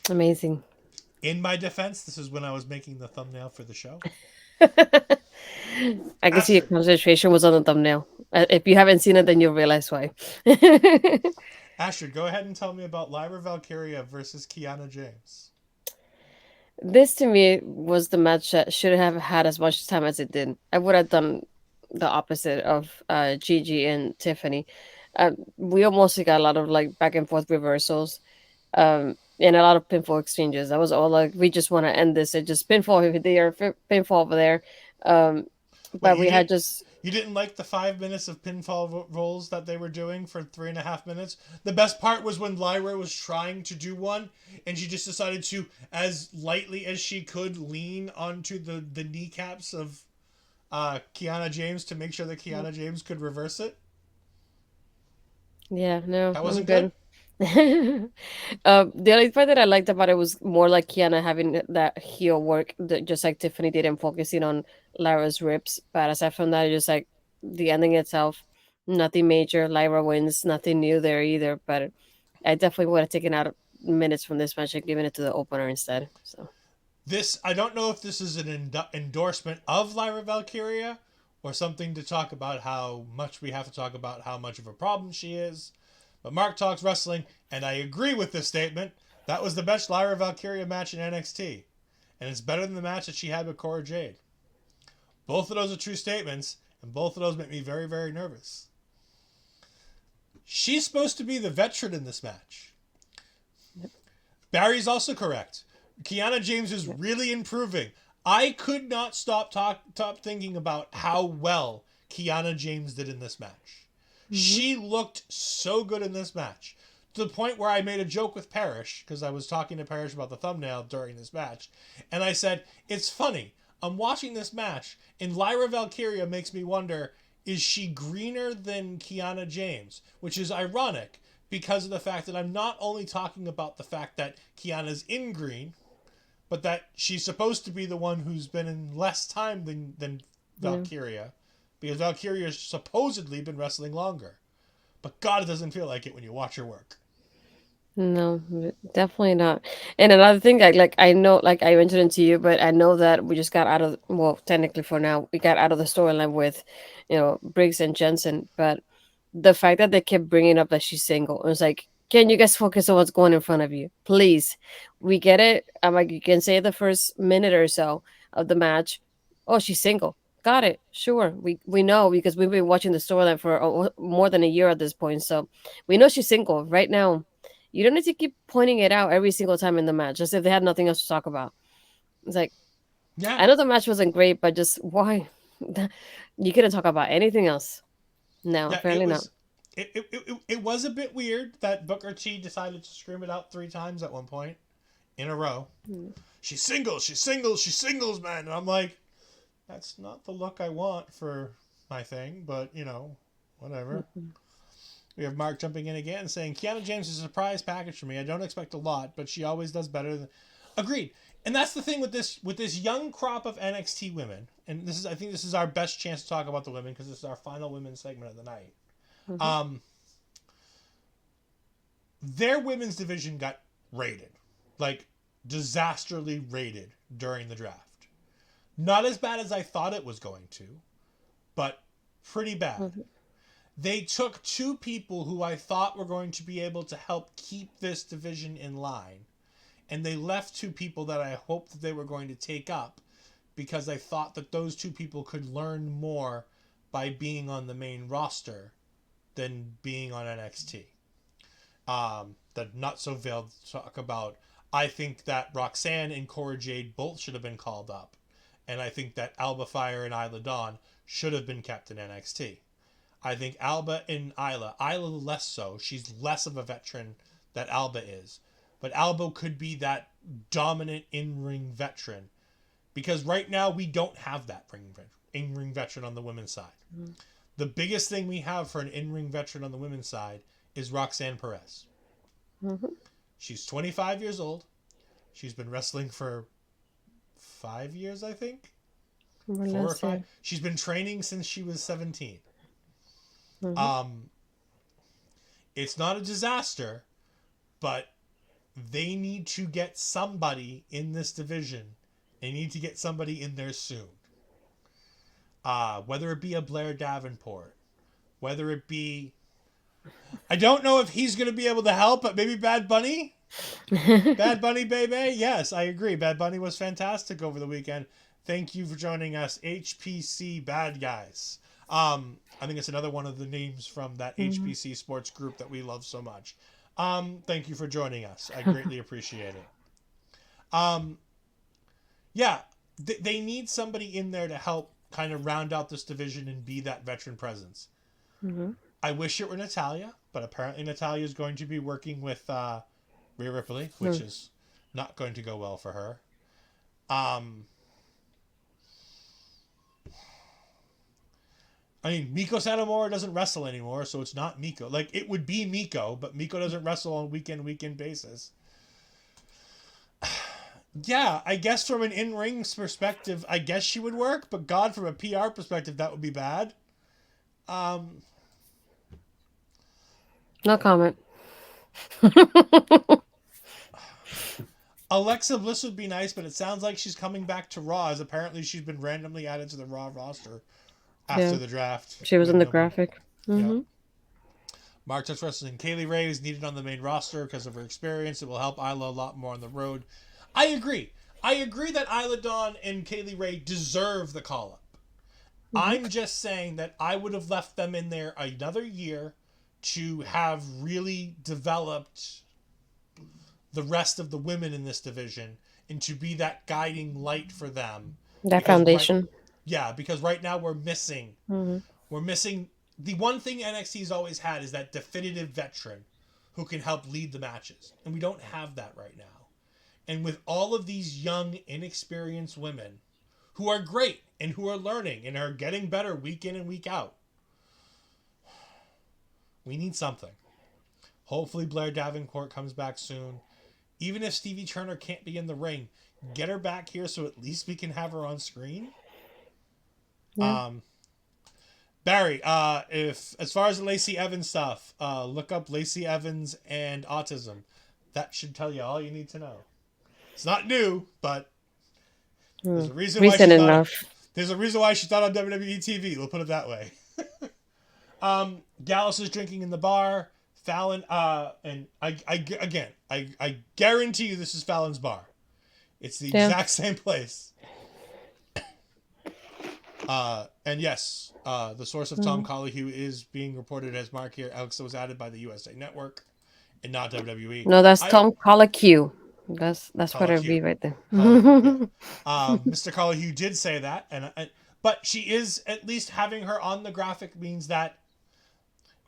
Amazing. In my defense, this is when I was making the thumbnail for the show. I can see your Astrid, concentration was on the thumbnail. If you haven't seen it, then you'll realize why. Astrid, go ahead and tell me about Lyra Valkyria versus Kiana James. This to me was the match that should have had as much time as it did. I would have done the opposite of Gigi and Tiffany. We almost got a lot of like back and forth reversals, and a lot of pinfall exchanges. That was all like we just want to end this. It just pinfall over there, pinfall over there. Um, Wait, but we had just you didn't like the 5 minutes of pinfall rolls that they were doing for 3.5 minutes? The best part was when Lyra was trying to do one, and she just decided to, as lightly as she could, lean onto the kneecaps of Kiana James to make sure that Kiana James could reverse it. yeah, no, That I'm wasn't good. good. The only part that I liked about it was more like Kiana having that heel work, just like Tiffany did, and focusing on Lyra's ribs. But aside from that, just like the ending itself, nothing major. Lyra wins, nothing new there either. But I definitely would have taken out minutes from this match and given it to the opener instead. So I don't know if this is an endorsement of Lyra Valkyria or something to talk about how much we have to talk about how much of a problem she is. But Mark talks wrestling, and I agree with this statement. That was the best Lyra Valkyria match in NXT. And it's better than the match that she had with Cora Jade. Both of those are true statements, and both of those make me very, very nervous. She's supposed to be the veteran in this match. Barry's also correct. Kiana James is really improving. I could not stop thinking about how well Kiana James did in this match. She looked so good in this match. To the point where I made a joke with Parrish, because I was talking to Parrish about the thumbnail during this match. And I said, it's funny. I'm watching this match, and Lyra Valkyria makes me wonder, is she greener than Kiana James? Which is ironic, because of the fact that I'm not only talking about the fact that Kiana's in green, but that she's supposed to be the one who's been in less time than Valkyria, because Valkyria's supposedly been wrestling longer. But God, it doesn't feel like it when you watch her work. No, definitely not. And another thing, I know, like I mentioned it to you, but I know that we just got out of, well, technically for now, we got out of the storyline with, Briggs and Jensen. But the fact that they kept bringing up that she's single, it was like, can you guys focus on what's going in front of you, please? We get it. I'm like, you can say the first minute or so of the match, oh, she's single. Got it. Sure, we know because we've been watching the storyline for more than a year at this point, so we know she's single right now. You don't need to keep pointing it out every single time in the match, just if they had nothing else to talk about. It's like, Yeah. I know the match wasn't great, but just why? You couldn't talk about anything else. No, Yeah, apparently not. it was a bit weird that Booker T decided to scream it out 3 times at one point in a row. Mm. She's single, she's single, she's singles, man. And I'm like, that's not the look I want for my thing, but whatever. Mhm. We have Mark jumping in again saying, Kiana James is a surprise package for me. I don't expect a lot, but she always does better than... Agreed. And that's the thing with this young crop of NXT women. And I think this is our best chance to talk about the women because this is our final women's segment of the night. Mhm. Their women's division got raided. Like, disastrously raided during the draft. Not as bad as I thought it was going to, but pretty bad. Mhm. They took 2 people who I thought were going to be able to help keep this division in line, and they left 2 people that I hoped that they were going to take up because I thought that those 2 people could learn more by being on the main roster than being on NXT. The Not So Veiled talk about, I think that Roxanne and Cora Jade both should have been called up, and I think that Alba Fire and Isla Dawn should have been kept in NXT. I think Alba and Isla less so. She's less of a veteran that Alba is. But Alba could be that dominant in-ring veteran. Because right now we don't have that in-ring veteran on the women's side. Mm-hmm. The biggest thing we have for an in-ring veteran on the women's side is Roxanne Perez. Mm-hmm. She's 25 years old. She's been wrestling for 5 years, I think. 4 or 5. She's been training since she was 17. Mm-hmm. It's not a disaster, but they need to get somebody in this division. They need to get somebody in there soon. Whether it be a Blair Davenport, whether it be... I don't know if he's going to be able to help, but maybe Bad Bunny? Bad Bunny, baby? Yes, I agree. Bad Bunny was fantastic over the weekend. Thank you for joining us, HPC Bad Guys. I think it's another one of the names from that HPC sports group that we love so much. Thank you for joining us. I greatly appreciate it. Yeah, they need somebody in there to help kind of round out this division and be that veteran presence. Mm-hmm. I wish it were Natalya, but apparently Natalya is going to be working with Rhea Ripley, which is not going to go well for her. I mean, Miko Satomura doesn't wrestle anymore, so it's not Miko. Like, it would be Miko, but Miko doesn't wrestle on a weekend basis. Yeah, I guess from an in-ring perspective, I guess she would work, but God, from a PR perspective, that would be bad. No comment. Alexa Bliss would be nice, but it sounds like she's coming back to Raw, as apparently she's been randomly added to the Raw roster after the draft. She was in the graphic. Mm-hmm. Yeah. Mark Touch Wrestling. Kaylee Ray is needed on the main roster because of her experience. It will help Isla a lot more on the road. I agree. I agree that Isla Dawn and Kaylee Ray deserve the call-up. Mm-hmm. I'm just saying that I would have left them in there another year to have really developed the rest of the women in this division and to be that guiding light for them. That foundation. Because right now we're missing. Mm-hmm. We're missing... The one thing NXT's always had is that definitive veteran who can help lead the matches. And we don't have that right now. And with all of these young, inexperienced women who are great and who are learning and are getting better week in and week out. We need something. Hopefully Blair Davenport comes back soon. Even if Stevie Turner can't be in the ring, get her back here so at least we can have her on screen. Yeah. Barry, if as far as the Lacey Evans stuff, look up Lacey Evans and autism. That should tell you all you need to know. It's not new, but there's a reason why she's not. There's a reason why she's not on WWE TV. We'll put it that way. Gallus is drinking in the bar. Fallon, and I guarantee you this is Fallon's bar. It's the exact same place. And yes, the source of Tom Collihue is being reported as Mark here. Alex was added by the USA Network and not WWE. No, that's Tom Collihue. That's what I read right there. Mr. Collihue did say that, but she is at least having her on the graphic means that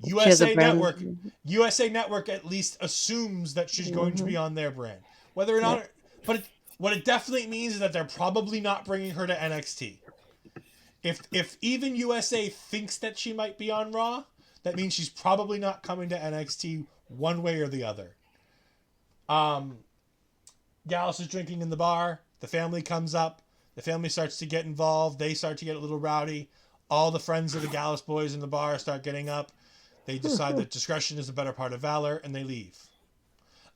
USA Network at least assumes that she's going to be on their brand. Whether or not, but what it definitely means is that they're probably not bringing her to NXT. If even USA thinks that she might be on Raw, that means she's probably not coming to NXT one way or the other. Gallus is drinking in the bar. The family comes up. The family starts to get involved. They start to get a little rowdy. All the friends of the Gallus boys in the bar start getting up. They decide that discretion is the better part of valor, and they leave.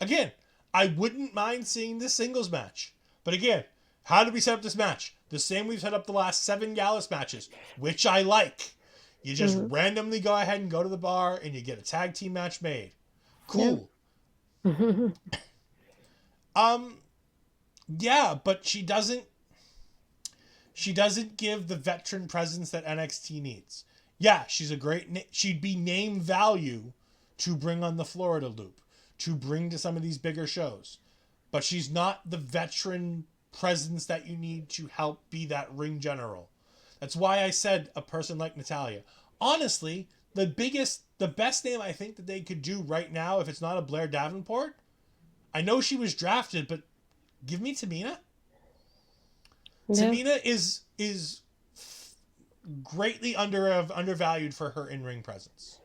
Again, I wouldn't mind seeing this singles match. But again, how did we set up this match? The same we've set up the last 7 Gallus matches, which I like. You just randomly go ahead and go to the bar, and you get a tag team match made. Cool. Yeah, but she doesn't give the veteran presence that NXT needs. Yeah, she's a great she'd be name value to bring on the Florida loop, to bring to some of these bigger shows. But she's not the veteran presence that you need to help be that ring general. That's why I said a person like Natalya. Honestly, the best name I think that they could do right now, if it's not a Blair Davenport, I know she was drafted, but give me Tamina. Yeah. Tamina is greatly undervalued for her in-ring presence.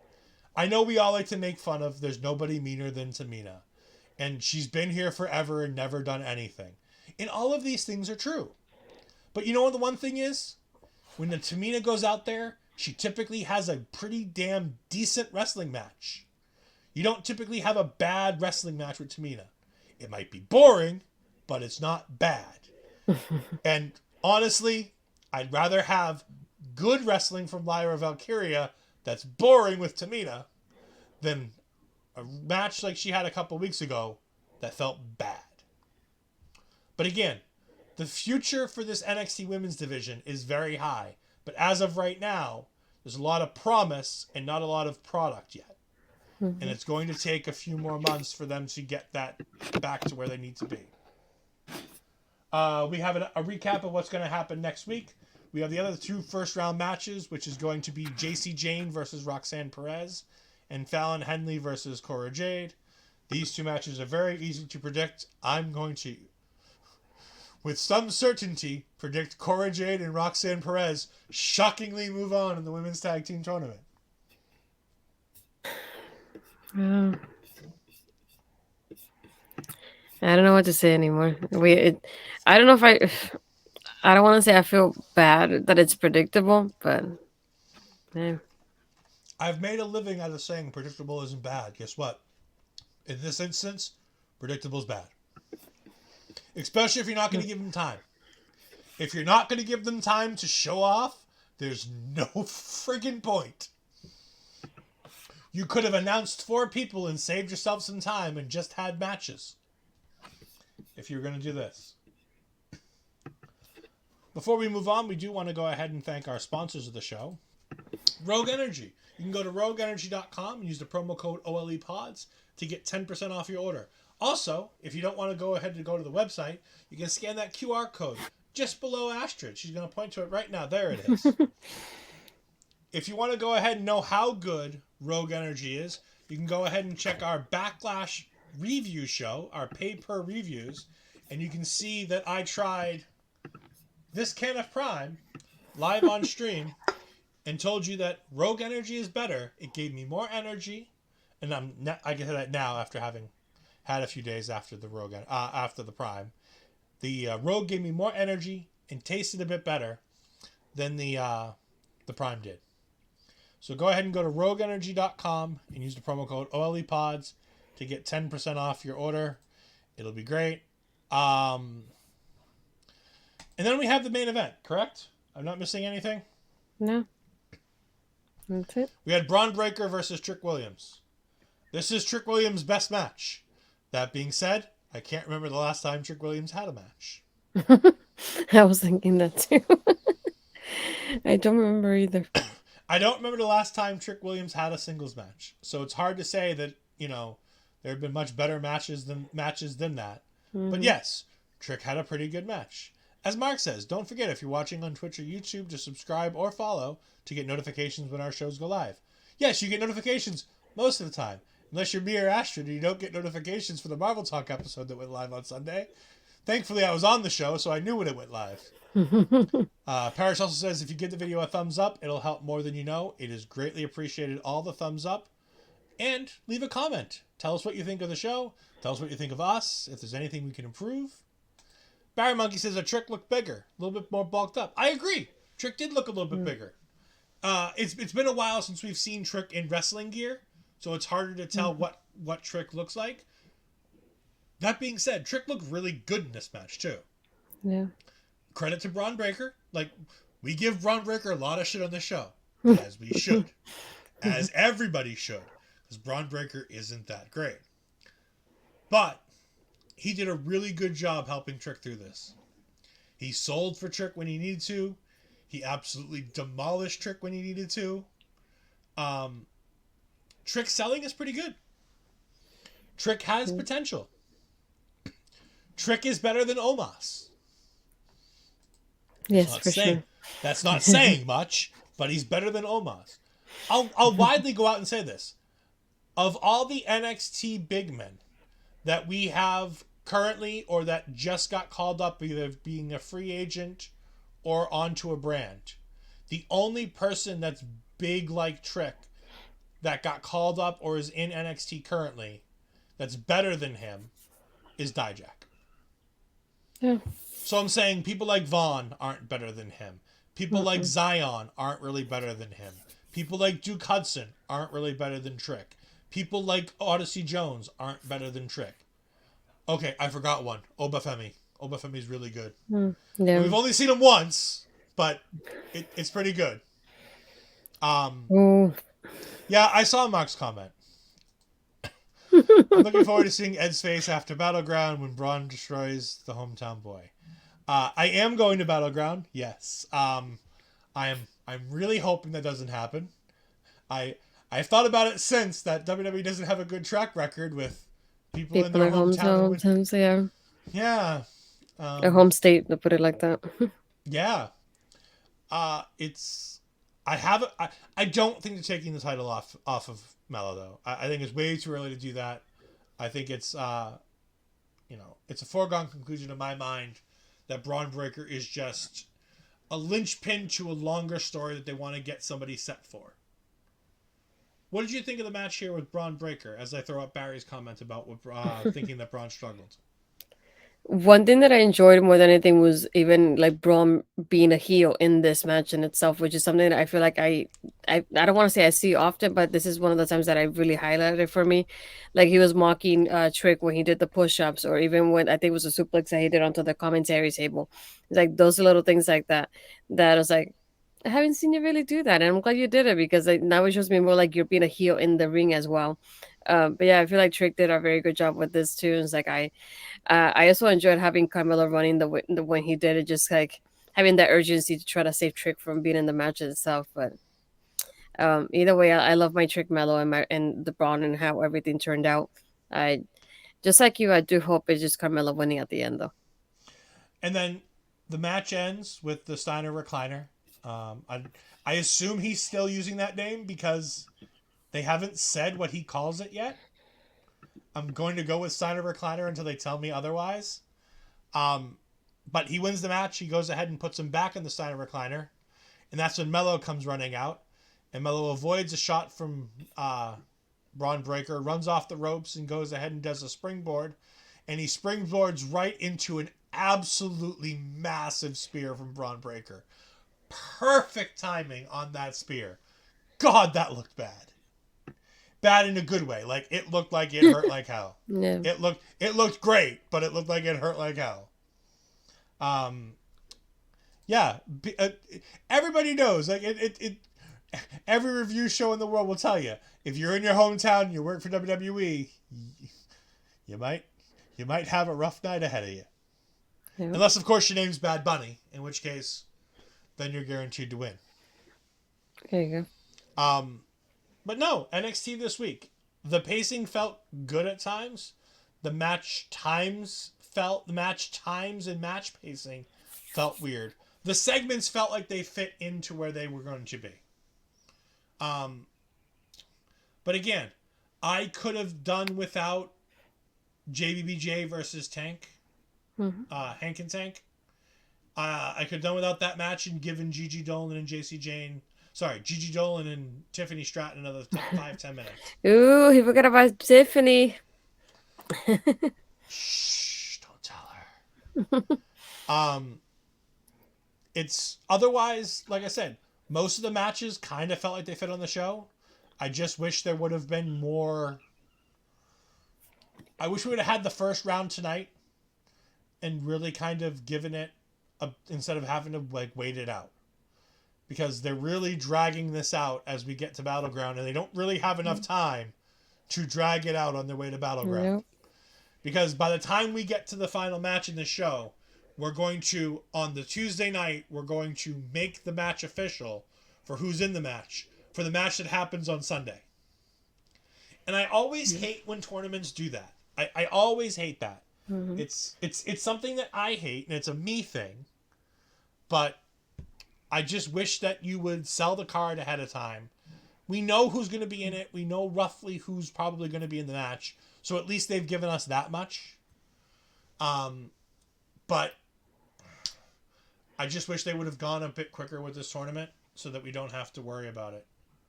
I know we all like to make fun of there's nobody meaner than Tamina. And she's been here forever and never done anything. And all of these things are true. But you know what the one thing is? When the Tamina goes out there, she typically has a pretty damn decent wrestling match. You don't typically have a bad wrestling match with Tamina. It might be boring, but it's not bad. And honestly, I'd rather have good wrestling from Lyra Valkyria that's boring with Tamina than a match like she had a couple weeks ago that felt bad. But again, the future for this NXT women's division is very high. But as of right now, there's a lot of promise and not a lot of product yet. And it's going to take a few more months for them to get that back to where they need to be. We have a recap of what's going to happen next week. We have the other 2 first-round matches, which is going to be JC Jane versus Roxanne Perez and Fallon Henley versus Cora Jade. These 2 matches are very easy to predict. I'm going to, with some certainty, predict Cora Jade and Roxanne Perez shockingly move on in the women's tag team tournament. I don't know what to say anymore. I don't know if I don't want to say I feel bad that it's predictable, but yeah. I've made a living out of saying predictable isn't bad. Guess what? In this instance, predictable is bad. Especially if you're not going to give them time. If you're not going to give them time to show off, there's no friggin' point. You could have announced 4 people and saved yourself some time and just had matches. If you're going to do this. Before we move on, we do want to go ahead and thank our sponsors of the show. Rogue Energy. You can go to rogueenergy.com and use the promo code OLEPODS to get 10% off your order. Also, if you don't want to go ahead and go to the website, you can scan that QR code just below Astrid. She's going to point to it right now. There it is. If you want to go ahead and know how good Rogue Energy is, you can go ahead and check our Backlash review show, our pay-per reviews, and you can see that I tried this can of Prime live on stream and told you that Rogue Energy is better, it gave me more energy, and I get that now after having had a few days after the after the Prime. The Rogue gave me more energy and tasted a bit better than the Prime did. So go ahead and go to rogueenergy.com and use the promo code OLEPods to get 10% off your order. It'll be great. And then we have the main event, correct? I'm not missing anything? No. That's it. We had Bron Breakker versus Trick Williams. This is Trick Williams' best match. That being said, I can't remember the last time Trick Williams had a match. I was thinking that too. I don't remember either. I don't remember the last time Trick Williams had a singles match. So it's hard to say that, there have been much better matches than that. Mm-hmm. But yes, Trick had a pretty good match. As Mark says, don't forget, if you're watching on Twitch or YouTube, to subscribe or follow to get notifications when our shows go live. Yes, you get notifications most of the time. Unless you're me or Astrid and you don't get notifications for the Marvel Talk episode that went live on Sunday. Thankfully, I was on the show, so I knew when it went live. Parrish also says, if you give the video a thumbs up, it'll help more than you know. It is greatly appreciated, all the thumbs up. And leave a comment. Tell us what you think of the show. Tell us what you think of us. If there's anything we can improve. Barry Monkey says a Trick looked bigger. A little bit more bulked up. I agree. Trick did look a little bit bigger. It's been a while since we've seen Trick in wrestling gear. So it's harder to tell what Trick looks like. That being said, Trick looked really good in this match too. Yeah. Credit to Bron Breakker. Like, we give Bron Breakker a lot of shit on this show. As we should. As everybody should. Because Bron Breakker isn't that great. But he did a really good job helping Trick through this. He sold for Trick when he needed to. He absolutely demolished Trick when he needed to. Trick selling is pretty good. Trick has potential. Trick is better than Omos. Yes, for sure. That's not saying much, but he's better than Omos. I'll widely go out and say this. Of all the NXT big men that we have currently or that just got called up either being a free agent or onto a brand, the only person that's big like Trick that got called up or is in NXT currently that's better than him is Dijak. Yeah. So I'm saying people like Vaughn aren't better than him. People like Zion aren't really better than him. People like Duke Hudson aren't really better than Trick. People like Odyssey Jones aren't better than Trick. Okay, I forgot one. Obafemi. Obafemi's really good. Yeah. We've only seen him once, but it's pretty good. Yeah, I saw Mark's comment. I'm looking forward to seeing Ed's face after Battleground when Bron destroys the hometown boy. I am going to Battleground. Yes. I'm really hoping that doesn't happen. I've thought about it since that WWE doesn't have a good track record with people in their hometowns. Yeah. Yeah. Their home state, to put it like that. Yeah. I don't think they're taking the title off of Mello though. I think it's way too early to do that. I think it's it's a foregone conclusion in my mind that Bron Breakker is just a linchpin to a longer story that they want to get somebody set for. What did you think of the match here with Bron Breakker? As I throw up Barry's comment about thinking that Bron struggled. One thing that I enjoyed more than anything was even like Bron being a heel in this match in itself, which is something that I feel like I don't want to say I see often, but this is one of the times that I really highlighted for me. Like he was mocking Trick when he did the push-ups, or even when I think it was a suplex that he did onto the commentary table. It's like those little things like that I was like, I haven't seen you really do that, and I'm glad you did it because now it shows me more like you're being a heel in the ring as well. But yeah, I feel like Trick did a very good job with this too. It's like I also enjoyed having Carmelo running the when he did it, just like having that urgency to try to save Trick from being in the match itself. But either way, I love my Trick Mello and the Bron and how everything turned out. I just like you, I do hope it's just Carmelo winning at the end though. And then the match ends with the Steiner recliner. I assume he's still using that name because they haven't said what he calls it yet. I'm going to go with Steiner recliner until they tell me otherwise. but he wins the match. He goes ahead and puts him back in the Steiner recliner. And that's when Mello comes running out. And Mello avoids a shot from Braun Breaker, runs off the ropes, and goes ahead and does a springboard. And he springboards right into an absolutely massive spear from Braun Breaker. Perfect timing on that spear. God, that looked bad. Bad in a good way. Like, it looked like it hurt like hell. Yeah. It looked great, but it looked like it hurt like hell. Yeah, everybody knows. Like every review show in the world will tell you, if you're in your hometown and you work for WWE, you might have a rough night ahead of you. Yeah. Unless, of course, your name's Bad Bunny, in which case, then you're guaranteed to win. There you go. But no, NXT this week, the pacing felt good at times. The match times and match pacing felt weird. The segments felt like they fit into where they were going to be. But again, I could have done without JBBJ versus Tank. Mm-hmm. Hank and Tank. I could have done without that match and given Gigi Dolin and Gigi Dolin and Tiffany Stratton another 5-10 minutes. Ooh, he forgot about Tiffany. Shh, don't tell her. It's otherwise, like I said, most of the matches kind of felt like they fit on the show. I just wish there would have been more. I wish we would have had the first round tonight and really kind of given it instead of having to like wait it out. Because they're really dragging this out as we get to Battleground, and they don't really have enough time to drag it out on their way to Battleground. Yep. Because by the time we get to the final match in the show, we're going to, on the Tuesday night, we're going to make the match official for who's in the match, for the match that happens on Sunday. And I always hate when tournaments do that. I always hate that. Mm-hmm. It's something that I hate, and it's a me thing. But I just wish that you would sell the card ahead of time. We know who's going to be in it. We know roughly who's probably going to be in the match. So at least they've given us that much. But I just wish they would have gone a bit quicker with this tournament so that we don't have to worry about it.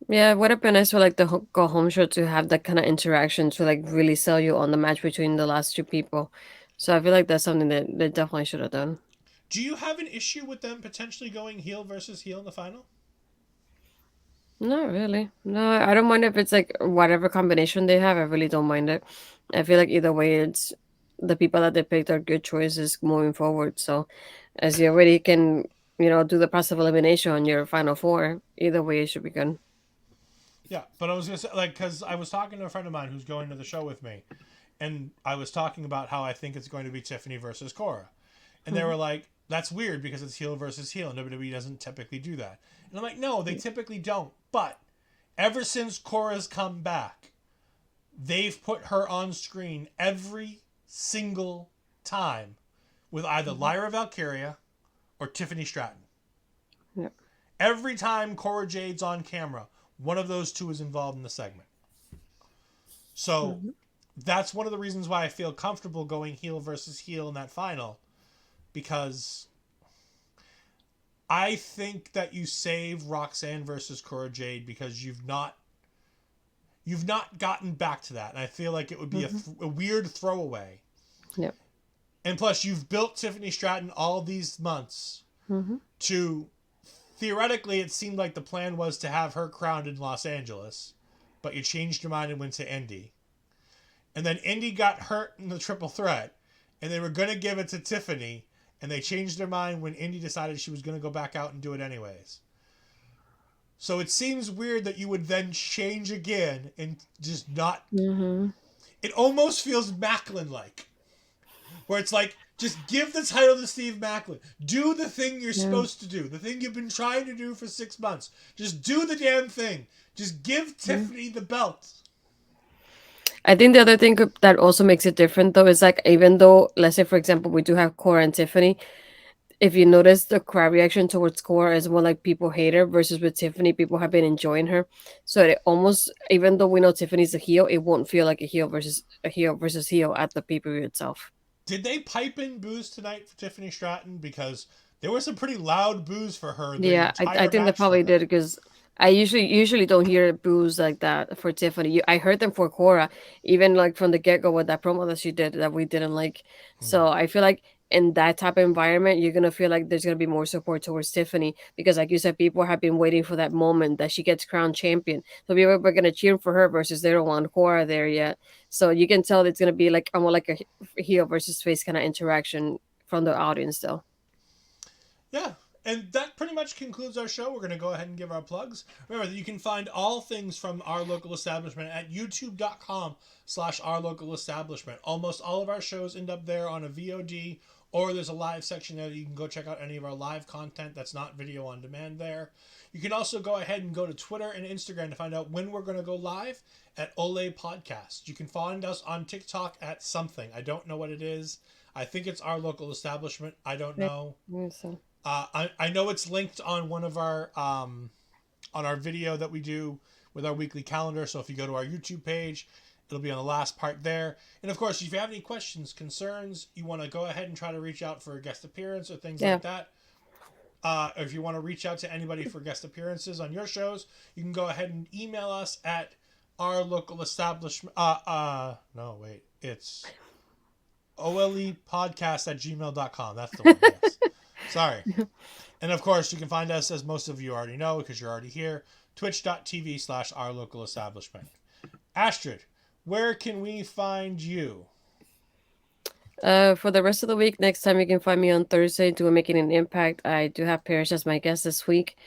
Yeah, it would have been nice for like the go home show to have that kind of interaction to like really sell you on the match between the last two people. So I feel like that's something that they definitely should have done. Do you have an issue with them potentially going heel versus heel in the final? Not really. No, I don't mind if it's like whatever combination they have. I really don't mind it. I feel like either way, it's the people that they picked are good choices moving forward. So as you already can, do the process of elimination on your final four, either way, it should be good. Yeah, but I was going to say, like, because I was talking to a friend of mine who's going to the show with me, and I was talking about how I think it's going to be Tiffany versus Cora. And they were like, that's weird because it's heel versus heel. WWE doesn't typically do that. And I'm like, no, they typically don't. But ever since Cora's come back, they've put her on screen every single time with either Lyra Valkyria or Tiffany Stratton. Yep. Every time Cora Jade's on camera, one of those two is involved in the segment. So that's one of the reasons why I feel comfortable going heel versus heel in that final. Because I think that you save Roxanne versus Cora Jade because you've not gotten back to that. And I feel like it would be a weird throwaway. Yep. And plus, you've built Tiffany Stratton all these months to... Theoretically, it seemed like the plan was to have her crowned in Los Angeles, but you changed your mind and went to Indy. And then Indy got hurt in the triple threat, and they were going to give it to Tiffany, and they changed their mind when Indy decided she was going to go back out and do it anyways. So it seems weird that you would then change again and just not... It almost feels Macklin-like, where it's like, just give the title to Steve Macklin. Do the thing you're supposed to do. The thing you've been trying to do for 6 months. Just do the damn thing. Just give Tiffany the belt. I think the other thing that also makes it different, though, is like, even though, let's say, for example, we do have Cora and Tiffany, if you notice, the crowd reaction towards Cora is more like people hate her, versus with Tiffany, people have been enjoying her. So it almost, even though we know Tiffany's a heel, it won't feel like a heel versus heel at the pay-per-view itself. Did they pipe in boos tonight for Tiffany Stratton? Because there was some pretty loud boos for her the Yeah, entire I think they match for probably her. did because I usually don't hear boos like that for Tiffany. I heard them for Cora, even like from the get go with that promo that she did that we didn't like. Hmm. So I feel like in that type of environment, you're gonna feel like there's gonna be more support towards Tiffany because, like you said, people have been waiting for that moment that she gets crowned champion. So people are gonna cheer for her versus they don't want Cora there yet. So you can tell it's gonna be like more like a heel versus face kind of interaction from the audience, though. Yeah. And that pretty much concludes our show. We're going to go ahead and give our plugs. Remember that you can find all things from Our Local Establishment at youtube.com/Our Local Establishment. Almost all of our shows end up there on a VOD, or there's a live section there that you can go check out any of our live content that's not video on demand there. You can also go ahead and go to Twitter and Instagram to find out when we're going to go live at Ole Podcast. You can find us on TikTok at something. I don't know what it is. I think it's Our Local Establishment. I don't know. So. I know it's linked on one of our on our video that we do with our weekly calendar. So if you go to our YouTube page, it'll be on the last part there. And of course, if you have any questions, concerns, you want to go ahead and try to reach out for a guest appearance or things like that. Or if you want to reach out to anybody for guest appearances on your shows, you can go ahead and email us at Our Local Establishment. No, wait, it's olepodcast@gmail.com. That's the one. Yes. Sorry. And of course, you can find us, as most of you already know, because you're already here, twitch.tv/Our Local Establishment. Astrid, where can we find you? For the rest of the week, next time you can find me on Thursday doing Making an Impact. I do have Parrish as my guest this week.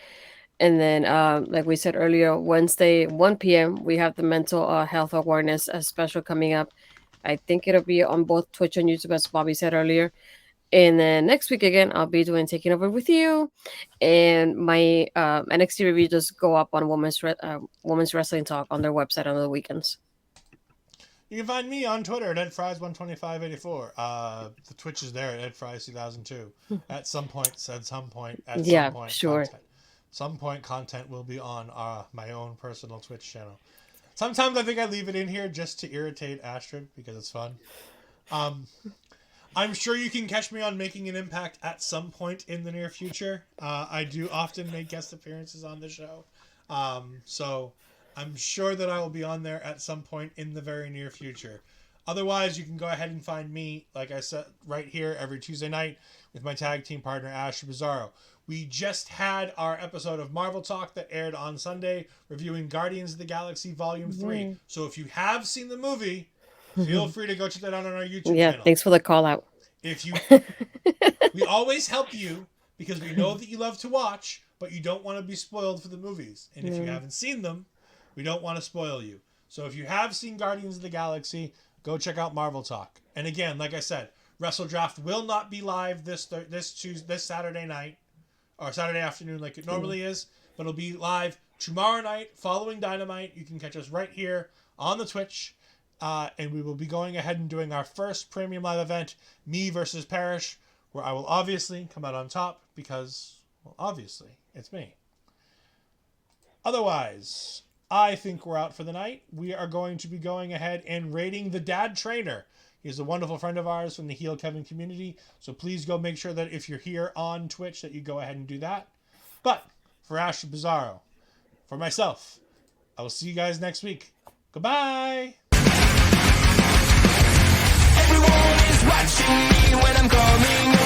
And then, like we said earlier, Wednesday, 1 p.m., we have the mental health awareness special coming up. I think it'll be on both Twitch and YouTube, as Bobby said earlier. And then next week again, I'll be doing Taking Over with You. And my NXT review just go up on Women's Wrestling Talk on their website on the weekends. You can find me on Twitter at EdFries12584. The Twitch is there at EdFries2002. At some point, said some point, at some point, sure. Some point, content will be on my own personal Twitch channel. Sometimes I think I leave it in here just to irritate Astrid because it's fun. I'm sure you can catch me on Making an Impact at some point in the near future. I do often make guest appearances on the show. So I'm sure that I will be on there at some point in the very near future. Otherwise, you can go ahead and find me, like I said, right here every Tuesday night with my tag team partner, Asher Bizarro. We just had our episode of Marvel Talk that aired on Sunday, reviewing Guardians of the Galaxy Volume 3. So if you have seen the movie, feel free to go check that out on our YouTube channel. Yeah, thanks for the call out. We always help you because we know that you love to watch, but you don't want to be spoiled for the movies. And if you haven't seen them, we don't want to spoil you. So if you have seen Guardians of the Galaxy, go check out Marvel Talk. And again, like I said, Wrestle Draft will not be live this Saturday night or Saturday afternoon like it normally is, but it'll be live tomorrow night following Dynamite. You can catch us right here on the Twitch. And we will be going ahead and doing our first premium live event, me versus Parrish, where I will obviously come out on top because, well, obviously, it's me. Otherwise, I think we're out for the night. We are going to be going ahead and rating the Dad Trainer. He's a wonderful friend of ours from the Heel Kevin community, so please go make sure that if you're here on Twitch that you go ahead and do that. But for Asher Bizarro, for myself, I will see you guys next week. Goodbye! Everyone is watching me when I'm coming